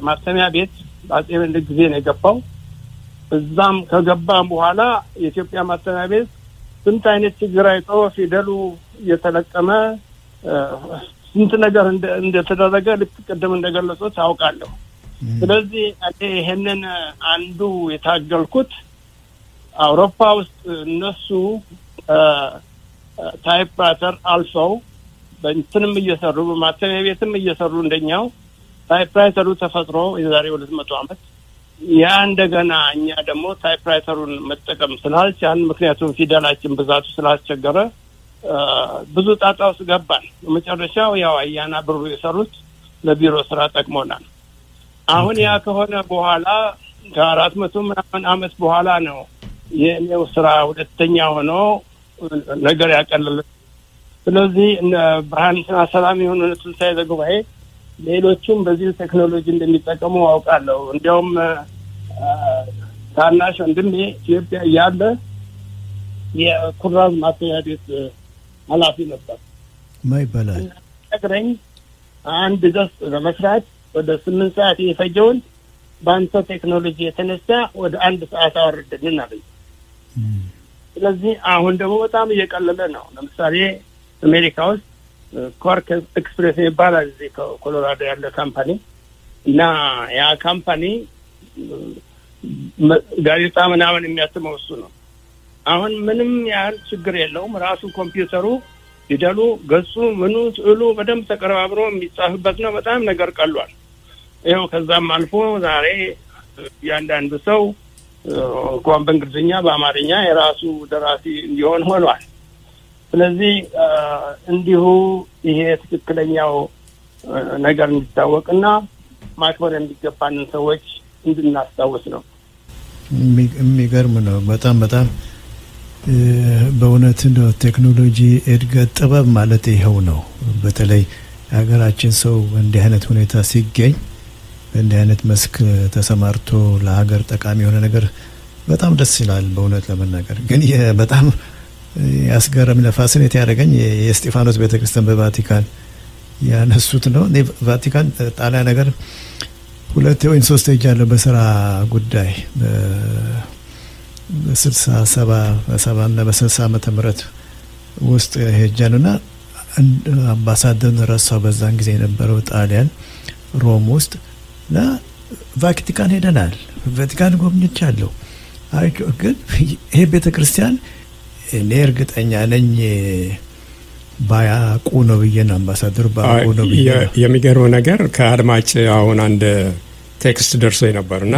ማተሚያ ቤት በአፄ ምኒልክ ጊዜ ነው የገባው። እዛም ከገባም በኋላ የኢትዮጵያ ማተሚያ ቤት ስንት አይነት ችግር አይቶ ፊደሉ እየተለቀመ ስንት ነገር እንደተደረገ ልክ ቀደም እንደገለጹት አውቃለሁ። ስለዚህ ይሄንን አንዱ የታገልኩት አውሮፓ ውስጥ እነሱ ታይፕራይተር አልፈው በእንትንም እየሰሩ በማተሚያ ቤትም እየሰሩ እንደኛው ታይፕራይተሩ ተፈጥሮ የዛሬ 200 አመት ያ እንደገና እኛ ደግሞ ታይፕራይተሩን መጠቀም ስላልቻልን ምክንያቱም ፊደላችን ብዛቱ ስላስቸገረ ብዙ ጣጣ ውስጥ ገባን። በመጨረሻው ያው አያና ብሩ የሰሩት ለቢሮ ስራ ጠቅሞናል። አሁን ያ ከሆነ በኋላ ከ400 ምናምን አመት በኋላ ነው የኔው ስራ ሁለተኛ ሆኖ ነገር ያቀለለ። ስለዚህ ብርሃንና ሰላም የሆነ ትንሳኤ ዘጉባኤ ሌሎችም በዚህ ቴክኖሎጂ እንደሚጠቀሙ አውቃለሁ። እንዲያውም ታናሽ ወንድሜ ኢትዮጵያ ያለ የኩራዝ ማተሚያ ቤት ኃላፊ ነበር። ማይበላል ነግረኝ አንድ ገጽ ለመስራት ወደ 8 ሰዓት የፈጀውን በአንተ ቴክኖሎጂ የተነሳ ወደ 1 ሰዓት አወረድን አለኝ። ስለዚህ አሁን ደግሞ በጣም እየቀለለ ነው። ለምሳሌ አሜሪካ ውስጥ ኮርክ ኤክስፕሬስ ይባላል እዚህ ኮሎራዶ ያለ ካምፓኒ እና ያ ካምፓኒ ጋዜጣ ምናምን የሚያትመው እሱ ነው። አሁን ምንም ያህል ችግር የለውም። ራሱ ኮምፒውተሩ ፊደሉ ገጹ ምኑ ስዕሉ በደንብ ተቀራብሮ የሚጻፍበት ነው። በጣም ነገር ቀሏል። ይኸው ከዛም አልፎ ዛሬ ያንዳንዱ ሰው እንኳን በእንግሊዝኛ በአማርኛ የራሱ ደራሲ እንዲሆን ሆኗል። ስለዚህ እንዲሁ ይሄ ትክክለኛው ነገር እንዲታወቅና ማክበር የሚገባንን ሰዎች እንድናስታውስ ነው። የሚገርም ነው። በጣም በእውነት ነው ቴክኖሎጂ እድገት ጥበብ ማለት ይሄው ነው። በተለይ ሀገራችን ሰው እንዲህ አይነት ሁኔታ ሲገኝ እንዲህ አይነት መስክ ተሰማርቶ ለሀገር ጠቃሚ የሆነ ነገር በጣም ደስ ይላል። በእውነት ለመናገር ግን በጣም ያስገረም ፋሲኔት ያደረገኝ የስጢፋኖስ ቤተክርስቲያን በቫቲካን ያነሱት ነው። ቫቲካን ጣሊያን ነገር 2 ወይ 3 ሄጃለሁ በስራ ጉዳይ በ67 እና በ60 ዓመተ ምህረት ውስጥ ሄጃለሁና አምባሳደር ረሳው በዛን ጊዜ የነበረው ጣሊያን ሮም ውስጥ እና ቫቲካን ሄደናል። ቫቲካን ጎብኝቻለሁ። ግን ይሄ ቤተክርስቲያን እኔ እርግጠኛ ነኝ ባያቁ ነው ብዬ አምባሳደር ባያቁ ነው ብዬ የሚገርመው ነገር ከአድማጭ አሁን አንድ ቴክስት ደርሶ ነበርና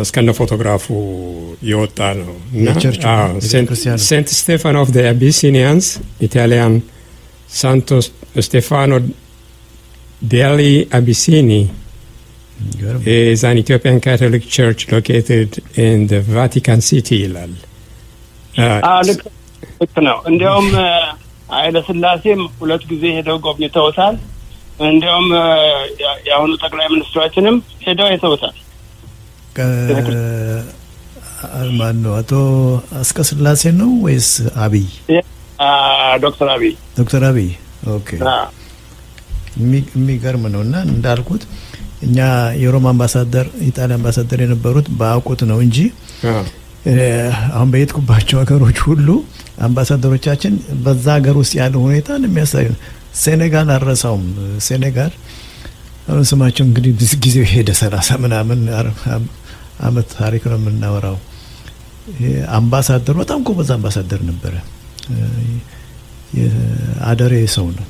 እስከነ ፎቶግራፉ የወጣ ነው እና ሴንት ስቴፋን ኦፍ ዘ አቢሲኒያንስ ኢታሊያን ሳንቶ ስቴፋኖ ዴሊ አቢሲኒ is an Ethiopian Catholic church located in the Vatican City ይላል። ልክ ነው። እንዲያውም ኃይለ ሥላሴም 2 ጊዜ ሄደው ጎብኝተውታል። እንዲያውም የአሁኑ ጠቅላይ ሚኒስትራችንም ሄደው አይተውታል። ማን ነው? አቶ አስቀ ሥላሴ ነው ወይስ አብይ? ዶክተር አብይ ኦኬ። የሚገርም ነውና እንዳልኩት እኛ የሮማ አምባሳደር ኢጣሊያ አምባሳደር የነበሩት ባውቁት ነው እንጂ አሁን በየትኩባቸው ሀገሮች ሁሉ አምባሳደሮቻችን በዛ ሀገር ውስጥ ያለው ሁኔታ የሚያሳዩ ሴኔጋል አረሳውም። ሴኔጋል አሁን ስማቸው እንግዲህ ብዙ ጊዜ ሄደ 30 ምናምን አመት ታሪክ ነው የምናወራው። አምባሳደር በጣም ጎበዝ አምባሳደር ነበረ። የአደሬ ሰው ነው።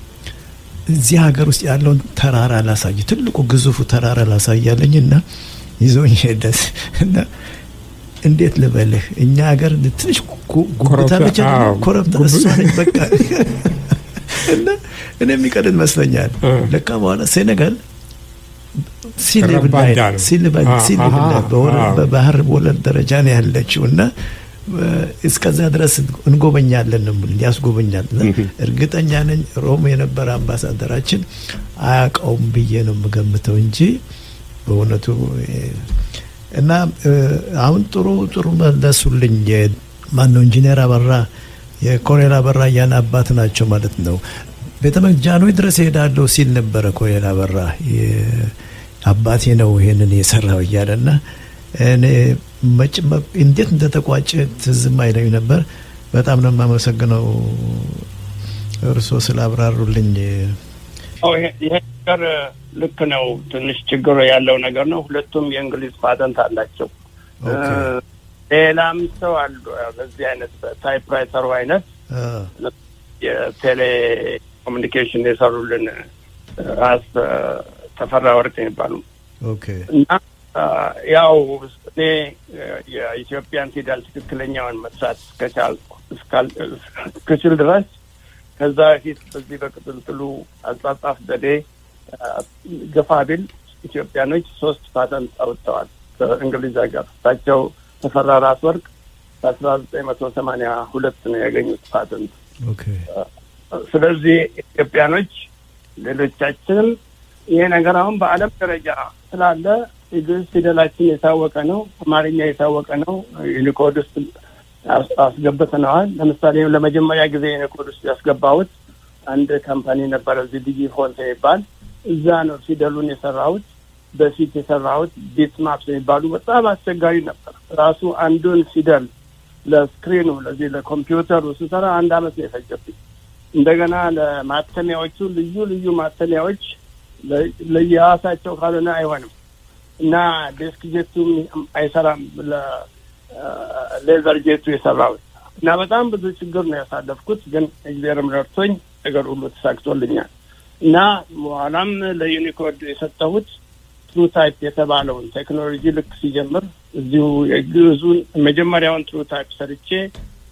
እዚህ ሀገር ውስጥ ያለውን ተራራ ላሳይ ትልቁ ግዙፉ ተራራ ላሳያለኝና ይዞኝ ሄደስ እና እንዴት ልበልህ እኛ ሀገር ትንሽ ጉብታ ብቻ ኮረብታ እሷን በቃ እና እኔ የሚቀድም መስለኛል። ለካ በኋላ ሴኔጋል ሲልባይ በባህር ወለል ደረጃ ነው ያለችውና እስከዛ ድረስ እንጎበኛለን ነው ያስጎበኛል። እርግጠኛ ነኝ ሮም የነበረ አምባሳደራችን አያውቀውም ብዬ ነው የምገምተው እንጂ በእውነቱ እና አሁን ጥሩ መለሱልኝ። ማን ነው ኢንጂነር አበራ የኮሎኔል አበራ ያን አባት ናቸው ማለት ነው። ቤተመጃኖይ ድረስ ሄዳለሁ ሲል ነበር ኮሎኔል አበራ አባቴ ነው ይሄንን የሰራው እያለና እኔ እንዴት እንደተቋጨ ትዝም አይለኝ ነበር። በጣም ነው የማመሰግነው እርሶ ስላብራሩልኝ። ይሄ ነገር ልክ ነው። ትንሽ ችግር ያለው ነገር ነው። ሁለቱም የእንግሊዝ ፓተንት አላቸው። ሌላም ሰው አሉ በዚህ አይነት ታይፕራይተሩ አይነት የቴሌ ኮሙኒኬሽን የሰሩልን ራስ ተፈራ ወርቅ ይባላሉ። ኦኬ እና ያው እኔ የኢትዮጵያን ፊደል ትክክለኛውን መስራት እስከቻል ድረስ ከዛ በፊት በዚህ በቅጥልጥሉ አጻጻፍ ዘዴ ገፋ ቢል ኢትዮጵያኖች 3 ፓተንት አውጥተዋል በእንግሊዝ ሀገር። ታቸው ተፈራ ራስ ወርቅ በ1982 ነው ያገኙት ፓተንት። ኦኬ ስለዚህ ኢትዮጵያኖች ሌሎቻችንም ይሄ ነገር አሁን በአለም ደረጃ ስላለ የግዕዝ ፊደላችን የታወቀ ነው፣ አማርኛ የታወቀ ነው። ዩኒኮድ ውስጥ አስገብተናል። ለምሳሌ ለመጀመሪያ ጊዜ ዩኒኮድ ውስጥ ያስገባሁት አንድ ካምፓኒ ነበር እዚህ ዲጂ ፎንት የሚባል እዛ ነው ፊደሉን የሰራሁት። በፊት የሰራሁት ቢትማፕስ የሚባሉ በጣም አስቸጋሪ ነበር። ራሱ አንዱን ፊደል ለስክሪኑ ለዚህ ለኮምፒውተሩ ስሰራ 1 አመት ነው የፈጀብኝ። እንደገና ለማተሚያዎቹ ልዩ ማተሚያዎች ለየራሳቸው ካልሆነ አይሆንም እና ዴስክ ጄቱ አይሰራም ለሌዘር ጄቱ የሰራው እና በጣም ብዙ ችግር ነው ያሳለፍኩት። ግን እግዚአብሔርም ረድቶኝ ነገር ሁሉ ተሳክቶልኛል እና በኋላም ለዩኒኮድ የሰጠሁት ትሩ ታይፕ የተባለውን ቴክኖሎጂ ልክ ሲጀምር እዚሁ የግዕዙን መጀመሪያውን ትሩ ታይፕ ሰርቼ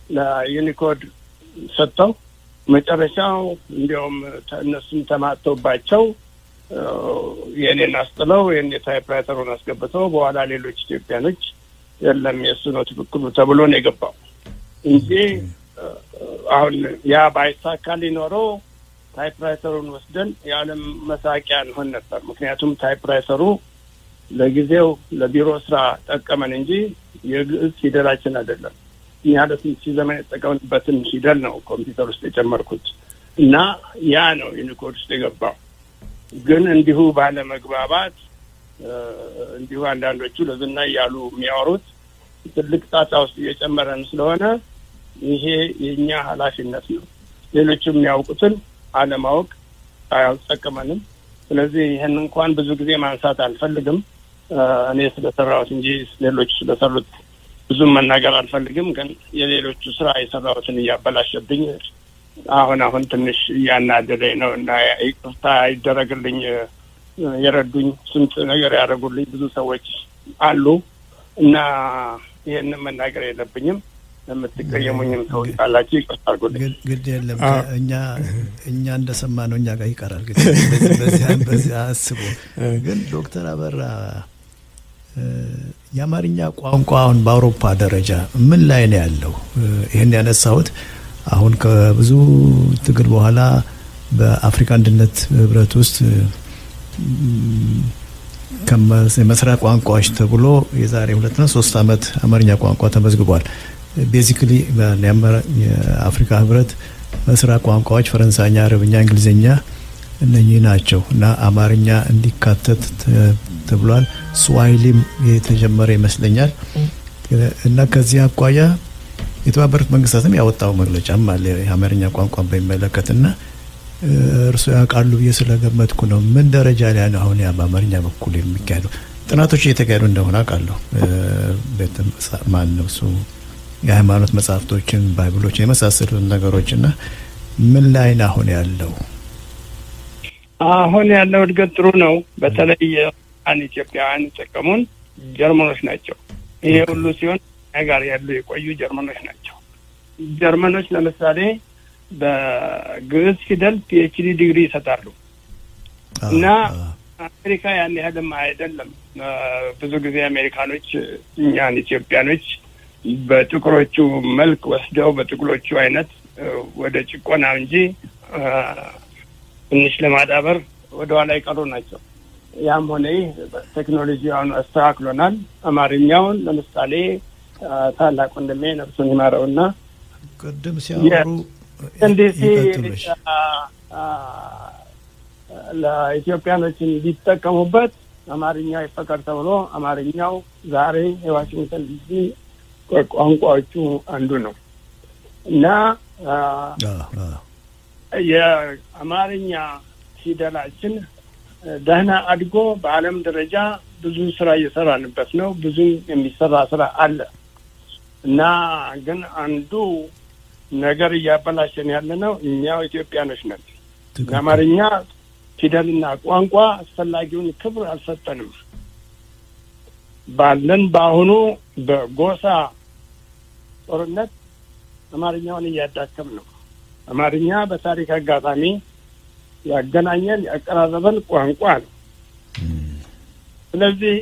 ለዩኒኮድ ሰጠው። መጨረሻው እንዲያውም እነሱም ተማተውባቸው የኔን አስጥለው የኔ ታይፕራይተሩን አስገብተው በኋላ ሌሎች ኢትዮጵያኖች የለም የሱ ነው ትክክሉ ተብሎ ነው የገባው እንጂ አሁን ያ ባይሳካ ሊኖረው ታይፕራይተሩን ወስደን የዓለም መሳቂያ እንሆን ነበር። ምክንያቱም ታይፕራይተሩ ለጊዜው ለቢሮ ስራ ጠቀመን እንጂ የግዕዝ ፊደላችን አይደለም። እኛ ለስንት ዘመን የተጠቀምንበትን ፊደል ነው ኮምፒውተር ውስጥ የጨመርኩት እና ያ ነው ዩኒኮድ ውስጥ የገባው። ግን እንዲሁ ባለመግባባት እንዲሁ አንዳንዶቹ ለዝና ያሉ የሚያወሩት ትልቅ ጣጣ ውስጥ እየጨመረን ስለሆነ ይሄ የኛ ኃላፊነት ነው። ሌሎችም የሚያውቁትን አለማወቅ አያስጠቅመንም። ስለዚህ ይሄን እንኳን ብዙ ጊዜ ማንሳት አልፈልግም። እኔ ስለሰራሁት እንጂ ሌሎች ስለሰሩት ብዙም መናገር አልፈልግም። ግን የሌሎቹ ስራ የሰራሁትን እያበላሸብኝ አሁን ትንሽ እያናደደኝ ነው እና ይቅርታ ይደረግልኝ። የረዱኝ ስንት ነገር ያደረጉልኝ ብዙ ሰዎች አሉ እና ይሄንን መናገር የለብኝም። ለምትቀየሙኝም ሰዎች ካላችሁ ይቅርታ አድርጉልኝ። ግድ የለም እኛ እንደሰማነው እኛ ጋር ይቀራል። ግን በዚህ አስቡ። ግን ዶክተር አበራ የአማርኛ ቋንቋ አሁን በአውሮፓ ደረጃ ምን ላይ ነው ያለው? ይሄን ያነሳሁት አሁን ከብዙ ትግል በኋላ በአፍሪካ አንድነት ህብረት ውስጥ ከመስሪያ ቋንቋዎች ተብሎ የዛሬ 2-3 ዓመት አማርኛ ቋንቋ ተመዝግቧል። ቤዚክሊ የአፍሪካ ህብረት መስሪያ ቋንቋዎች ፈረንሳይኛ፣ አረብኛ፣ እንግሊዝኛ እነኚህ ናቸው እና አማርኛ እንዲካተት ተብሏል። ስዋሂሊም የተጀመረ ይመስለኛል እና ከዚህ አኳያ የተባበሩት መንግስታትም ያወጣው መግለጫም አለ የአማርኛ ቋንቋን በሚመለከትና እርሱ ያውቃሉ ብዬ ስለገመትኩ ነው። ምን ደረጃ ላይ ነው አሁን ያ በአማርኛ በኩል የሚካሄደው? ጥናቶች እየተካሄዱ እንደሆነ አውቃለሁ። ማን ነው እሱ የሃይማኖት መጽሐፍቶችን ባይብሎችን የመሳሰሉት ነገሮችና ምን ላይ ነው አሁን ያለው? አሁን ያለው እድገት ጥሩ ነው። በተለይ ኢትዮጵያውያን ተጠቀሙን ጀርመኖች ናቸው። ይሄ ሁሉ ሲሆን ጋር ያሉ የቆዩ ጀርመኖች ናቸው። ጀርመኖች ለምሳሌ በግዕዝ ፊደል ፒኤችዲ ዲግሪ ይሰጣሉ እና አሜሪካ ያን ያህልም አይደለም። ብዙ ጊዜ አሜሪካኖች እኛን ኢትዮጵያኖች በጥቁሮቹ መልክ ወስደው በጥቁሮቹ አይነት ወደ ጭቆና እንጂ ትንሽ ለማዳበር ወደ ኋላ የቀሩ ናቸው። ያም ሆነ ቴክኖሎጂ አሁን አስተካክሎናል። አማርኛውን ለምሳሌ ታላቅ ወንድሜ ነፍሱን ይማረውና ቅድም ሲያወሩ እንደዚህ ለኢትዮጵያኖች እንዲጠቀሙበት አማርኛ ይፈቀድ ተብሎ አማርኛው ዛሬ የዋሽንግተን ዲሲ ቋንቋዎቹ አንዱ ነው እና የአማርኛ ፊደላችን ደህና አድጎ በዓለም ደረጃ ብዙ ስራ እየሰራንበት ነው። ብዙ የሚሰራ ስራ አለ እና ግን አንዱ ነገር እያበላሸን ያለነው እኛው ኢትዮጵያኖች ነን። የአማርኛ ፊደልና ቋንቋ አስፈላጊውን ክብር አልሰጠንም። ባለን በአሁኑ በጎሳ ጦርነት አማርኛውን እያዳከም ነው። አማርኛ በታሪክ አጋጣሚ ያገናኘን ያቀራረበን ቋንቋ ነው። ስለዚህ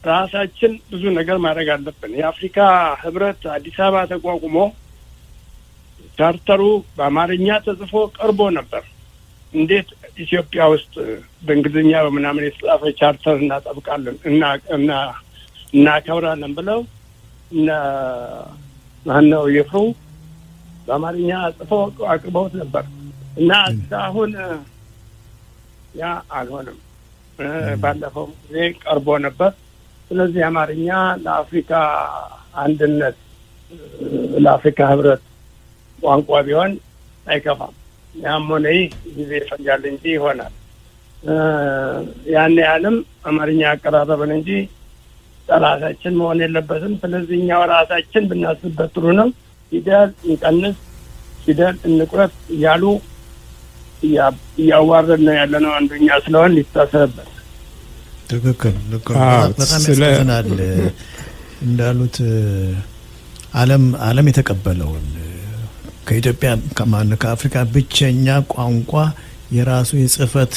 ራሳችን ብዙ ነገር ማድረግ አለብን። የአፍሪካ ህብረት አዲስ አበባ ተቋቁሞ ቻርተሩ በአማርኛ ተጽፎ ቀርቦ ነበር። እንዴት ኢትዮጵያ ውስጥ በእንግሊዝኛ በምናምን የተጻፈ ቻርተር እናጠብቃለን እናከብራለን ብለው ማነው ይፍሩ በአማርኛ ጽፎ አቅርበውት ነበር እና አሁን ያ አልሆነም። ባለፈው ጊዜ ቀርቦ ነበር። ስለዚህ አማርኛ ለአፍሪካ አንድነት ለአፍሪካ ህብረት ቋንቋ ቢሆን አይከፋም። ያም ሆነ ጊዜ ይፈጃል እንጂ ይሆናል። ያን ያህልም አማርኛ አቀራረብን እንጂ ጠላታችን መሆን የለበትም። ስለዚህ እኛው ራሳችን ብናስብበት ጥሩ ነው። ፊደል እንቀንስ፣ ፊደል እንቁረጥ እያሉ እያዋረድ ነው ያለነው አንዱኛ ስለሆን ሊታሰብበት። ትክክል። በጣም ያሳዝናል። እንዳሉት ዓለም የተቀበለውን ከኢትዮጵያ ከአፍሪካ ብቸኛ ቋንቋ የራሱ የጽህፈት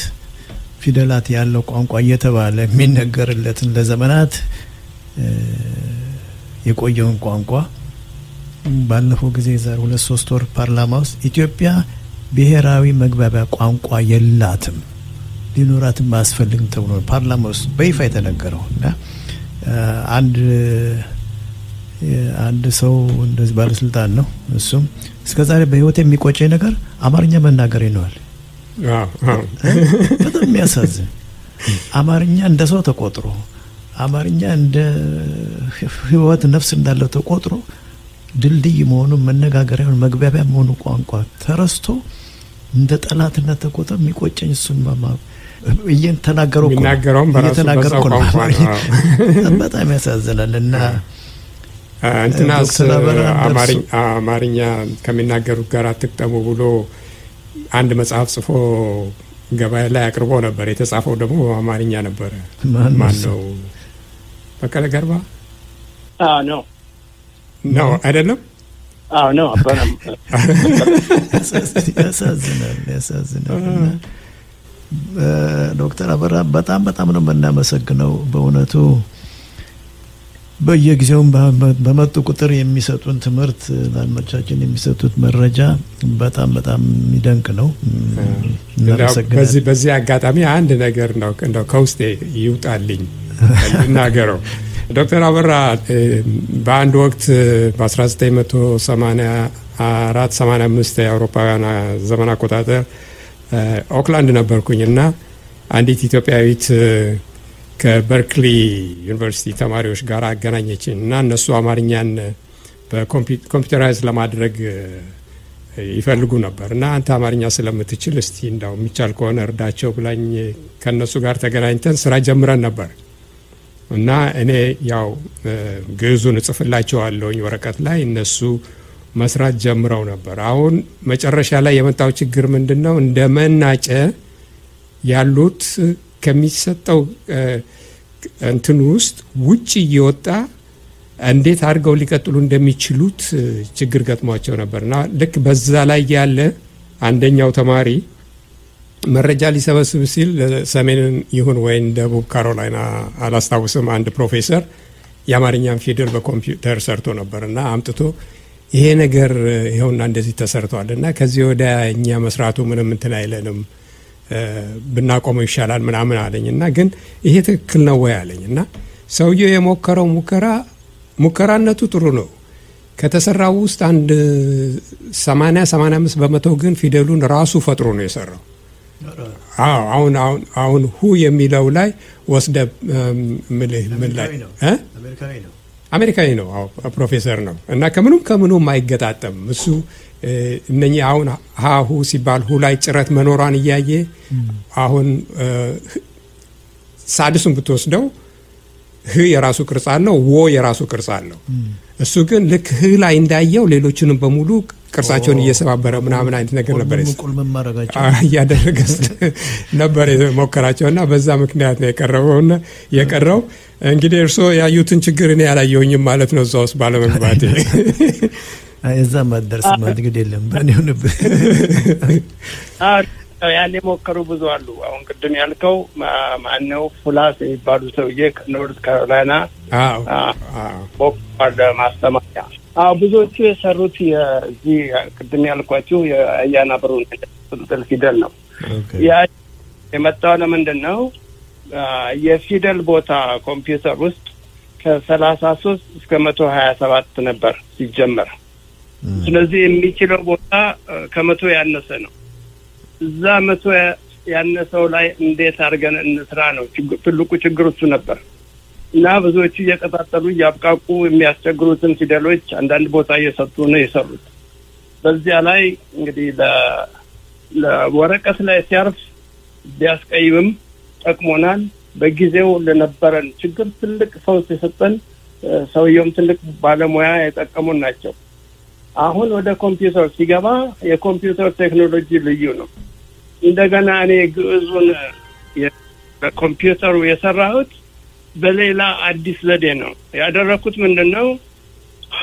ፊደላት ያለው ቋንቋ እየተባለ የሚነገርለትን ለዘመናት የቆየውን ቋንቋ ባለፈው ጊዜ ዛሬ 2-3 ወር ፓርላማ ውስጥ ኢትዮጵያ ብሔራዊ መግባቢያ ቋንቋ የላትም ሊኖራትም አያስፈልግም ተብሎ ፓርላማ ውስጥ በይፋ የተነገረው እና አንድ ሰው እንደዚህ ባለስልጣን ነው እሱም እስከዛሬ በህይወት የሚቆጨኝ ነገር አማርኛ መናገር ነው። በጣም የሚያሳዝን አማርኛ እንደ ሰው ተቆጥሮ አማርኛ እንደ ህይወት ነፍስ እንዳለው ተቆጥሮ ድልድይ መሆኑን መነጋገሪያውን መግባቢያ መሆኑ ቋንቋ ተረስቶ እንደ ጠላትነት ተቆጥሮ የሚቆጨኝ እሱን እየተናገረው በጣም ያሳዝናልና እንትናስ አማርኛ ከሚናገሩት ጋር አትቅጠሙ ብሎ አንድ መጽሐፍ ጽፎ ገበያ ላይ አቅርቦ ነበር። የተጻፈው ደግሞ አማርኛ ነበር። ማን ነው? በቀለ ገርባ? ነው አይደለም? ነው አባናም ያሳዝናል። ዶክተር አበራ በጣም ነው የምናመሰግነው በእውነቱ በየጊዜው በመጡ ቁጥር የሚሰጡን ትምህርት ለአድማጮቻችን የሚሰጡት መረጃ በጣም የሚደንቅ ነው። በዚህ አጋጣሚ አንድ ነገር ነው እንደው ከውስጤ ይውጣልኝ እናገረው። ዶክተር አበራ በአንድ ወቅት በ1984-85 የአውሮፓውያን ዘመን አቆጣጠር ኦክላንድ ነበርኩኝና አንዲት ኢትዮጵያዊት ከበርክሊ ዩኒቨርሲቲ ተማሪዎች ጋር አገናኘችኝ እና እነሱ አማርኛን በኮምፒውተራይዝ ለማድረግ ይፈልጉ ነበር እና አንተ አማርኛ ስለምትችል እስቲ እንዳው የሚቻል ከሆነ እርዳቸው ብላኝ ከነሱ ጋር ተገናኝተን ስራ ጀምረን ነበር እና እኔ ያው ግዕዙን እጽፍላቸዋለሁኝ ወረቀት ላይ እነሱ መስራት ጀምረው ነበር። አሁን መጨረሻ ላይ የመጣው ችግር ምንድነው? እንደመናጨ ያሉት ከሚሰጠው እንትን ውስጥ ውጪ እየወጣ እንዴት አድርገው ሊቀጥሉ እንደሚችሉት ችግር ገጥሟቸው ነበርና ልክ በዛ ላይ ያለ አንደኛው ተማሪ መረጃ ሊሰበስብ ሲል ሰሜንን ይሁን ወይ ደቡብ ካሮላይና አላስታውስም አንድ ፕሮፌሰር የአማርኛን ፊደል በኮምፒውተር ሰርቶ ነበርና አምጥቶ ይሄ ነገር ይሄውና እንደዚህ ተሰርቷልና ከዚህ ወደ እኛ መስራቱ ምንም እንትን አይለንም ብናቆመው ይሻላል ምናምን አለኝና ግን ይሄ ትክክል ነው ወይ አለኝና ሰውየው የሞከረው ሙከራነቱ ጥሩ ነው። ከተሰራው ውስጥ አንድ 80-85% ግን ፊደሉን ራሱ ፈጥሮ ነው የሰራው። አሁን ሁ የሚለው ላይ ወስደ ምን ላይ አሜሪካዊ ነው ፕሮፌሰር ነው እና ከምኑም አይገጣጠም እሱ እነኚህ አሁን ሃሁ ሲባል ሁ ላይ ጭረት መኖራን እያየ አሁን ሳድሱን ብትወስደው ህ የራሱ ቅርጽ አለው ወ የራሱ ቅርጽ አለው እሱ ግን ልክ ህ ላይ እንዳየው ሌሎችንም በሙሉ ቅርጻቸውን እየሰባበረ ምናምን አይነት ነገር ነበር ያደረገ ነበር የሞከራቸውና በዛ ምክንያት ነው የቀረው እንግዲህ እርሶ ያዩትን ችግር እኔ ያላየሁኝም ማለት ነው እዛው ውስጥ ባለመግባቴ እዛ ማደርስ ማድረግ የለም በእኔው ነበር ያኔ ሞከሩ ብዙ አሉ። አሁን ቅድም ያልከው ማነው ፉላስ የሚባሉ ሰውዬ ከኖርዝ ካሮላይና ቦክፓርድ ማስተማሪያ ብዙዎቹ የሰሩት የዚህ ቅድም ያልኳችሁ የአያና ብሩን ጥልጥል ፊደል ነው። ያ የመጣው ለምንድን ነው? የፊደል ቦታ ኮምፒውተር ውስጥ ከ33 እስከ 127 ነበር ሲጀመር። ስለዚህ የሚችለው ቦታ ከ100 ያነሰ ነው። እዛ 100 ያነሰው ላይ እንዴት አድርገን እንስራ ነው ትልቁ ችግር እሱ ነበር። እና ብዙዎቹ እየቀጣጠሉ እያብቃቁ የሚያስቸግሩትን ፊደሎች አንዳንድ ቦታ እየሰጡ ነው የሰሩት። በዚያ ላይ እንግዲህ ለወረቀት ላይ ሲያርፍ ቢያስቀይምም ጠቅሞናል። በጊዜው ለነበረን ችግር ትልቅ ፈውስ የሰጠን ሰውየውም ትልቅ ባለሙያ የጠቀሙን ናቸው። አሁን ወደ ኮምፒውተር ሲገባ የኮምፒውተር ቴክኖሎጂ ልዩ ነው። እንደገና እኔ ግዕዙን በኮምፒውተሩ የሰራሁት በሌላ አዲስ ዘዴ ነው ያደረኩት። ምንድነው? ሀ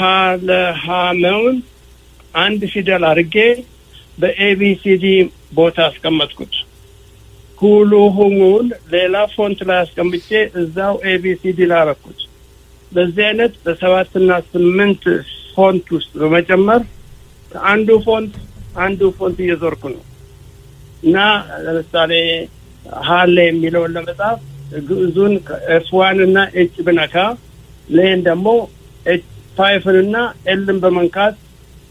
ለሃመውን አንድ ፊደል አድርጌ በኤቢሲዲ ቦታ አስቀመጥኩት። ሁሉ ሁሙን ሌላ ፎንት ላይ አስቀምጬ እዛው ኤቢሲዲ ላይ አደረኩት። በዚህ አይነት በ7 እና 8 ፎንት ውስጥ በመጨመር አንዱ ፎንት እየዞርኩ ነው እና ለምሳሌ ሃሌ የሚለውን ለመጻፍ ግዕዙን F1 እና H ብነካ ሌን ደግሞ H5 እና Lን በመንካት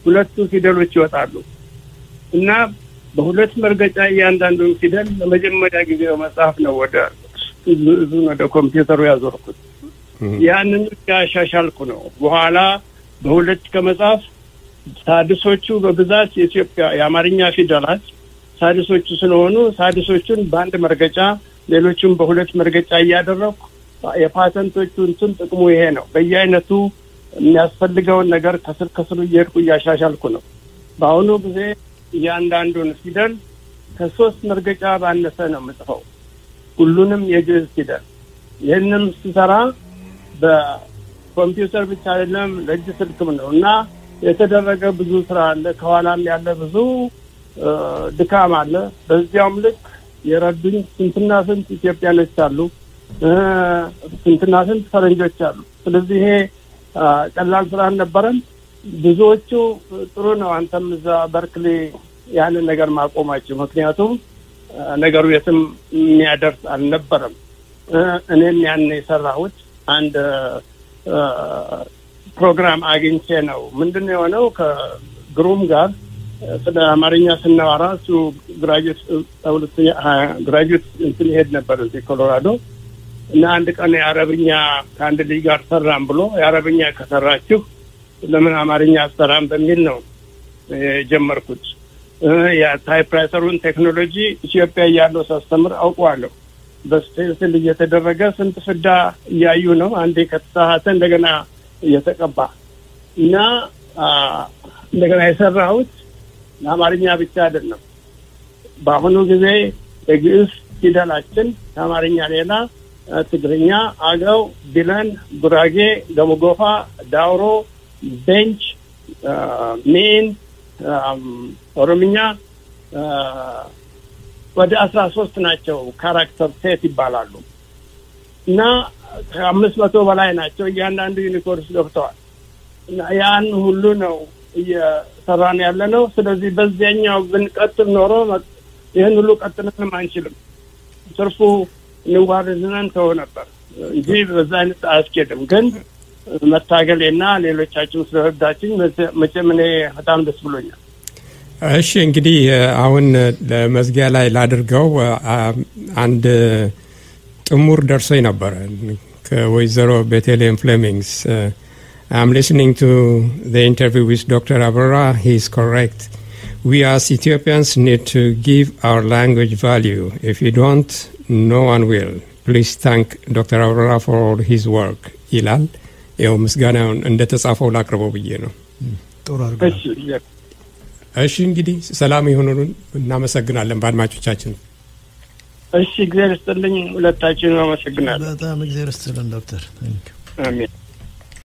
ሁለቱ ፊደሎች ይወጣሉ እና በሁለት መርገጫ እያንዳንዱን ፊደል ለመጀመሪያ ጊዜ በመጻፍ ነው ወደ ኮምፒውተሩ ያዞርኩት። ያንን ያሻሻልኩ ነው። በኋላ በሁለት ከመጻፍ ሳድሶቹ በብዛት የኢትዮጵያ የአማርኛ ፊደላት ሳድሶቹ ስለሆኑ ሳድሶቹን በአንድ መርገጫ ሌሎቹን በሁለት መርገጫ እያደረኩ የፓተንቶቹን ጥቅሙ ይሄ ነው። በየአይነቱ የሚያስፈልገውን ነገር ከስር እየሄድኩ እያሻሻልኩ ነው። በአሁኑ ጊዜ እያንዳንዱን ፊደል ከ3 መርገጫ ባነሰ ነው የምጽፈው፣ ሁሉንም የግዕዝ ፊደል። ይህንም ስሰራ በኮምፒውተር ብቻ አይደለም ለእጅ ስልክም ነው እና የተደረገ ብዙ ስራ አለ። ከኋላም ያለ ብዙ ድካም አለ። በዚያውም ልክ የረዱኝ ስንትና ስንት ኢትዮጵያኖች አሉ፣ ስንትና ስንት ፈረንጆች አሉ። ስለዚህ ይሄ ቀላል ስራ አልነበረም። ብዙዎቹ ጥሩ ነው አንተም እዛ በርክሊ ያንን ነገር ማቆማችሁ፣ ምክንያቱም ነገሩ የትም የሚያደርስ አልነበረም። እኔም ያን የሰራሁት አንድ ፕሮግራም አግኝቼ ነው። ምንድነው የሆነው ከግሩም ጋር ስለ አማርኛ ስናወራ እሱ ግራጁዌት እንትን ይሄድ ነበር እዚህ ኮሎራዶ እና አንድ ቀን የአረብኛ ከአንድ ልጅ ጋር ሰራም ብሎ የአረብኛ ከሰራችሁ ለምን አማርኛ አሰራም በሚል ነው የጀመርኩት። የታይፕራይተሩን ቴክኖሎጂ ኢትዮጵያ ያለው ሳስተምር አውቀዋለሁ። በስቴንስል እየተደረገ ስንት ፍዳ እያዩ ነው። አንዴ ከተሳሳተ እንደገና እየተቀባ እና እንደገና የሰራሁት አማርኛ ብቻ አይደለም። በአሁኑ ጊዜ የግዕዝ ፊደላችን ከአማርኛ ሌላ ትግርኛ፣ አገው፣ ቢለን፣ ጉራጌ፣ ገሞጎፋ፣ ዳውሮ፣ ቤንች፣ ሜን፣ ኦሮምኛ ወደ 13 ናቸው። ካራክተር ሴት ይባላሉ እና ከ500 በላይ ናቸው። እያንዳንዱ ዩኒኮርስ ገብተዋል እና ያን ሁሉ ነው እየሰራን ያለ ነው። ስለዚህ በዚያኛው ብንቀጥል ኖሮ ይህን ሁሉ ቀጥለን አንችልም። ትርፉ ንዋርዝነን ተው ነበር እንጂ በዛ አይነት አያስኬድም። ግን መታገሌና ሌሎቻችሁ ስለረዳችኝ መቼም እኔ በጣም ደስ ብሎኛል። እሺ እንግዲህ አሁን ለመዝጊያ ላይ ላድርገው። አንድ ጥሙር ደርሶኝ ነበር ከወይዘሮ ቤተልሔም ፍሌሚንግስ I'm listening to the interview with Dr. Abarra. He is correct. We as Ethiopians need to give our language value. If you don't, no one will. Please thank Dr. Abarra for all his work. ይላል። ይኸው ምስጋናውን እንደተጻፈው ላቅርበው ብዬ ነው። ጥሩ አድርገህ። እሺ እንግዲህ ሰላም ይሁኑልን። እናመሰግናለን በአድማጮቻችን። እሺ እግዚአብሔር ይስጥልኝ። ሁለታችንም አመሰግናለሁ። በጣም እግዚአብሔር ይስጥልን ዶክተር። አሜን።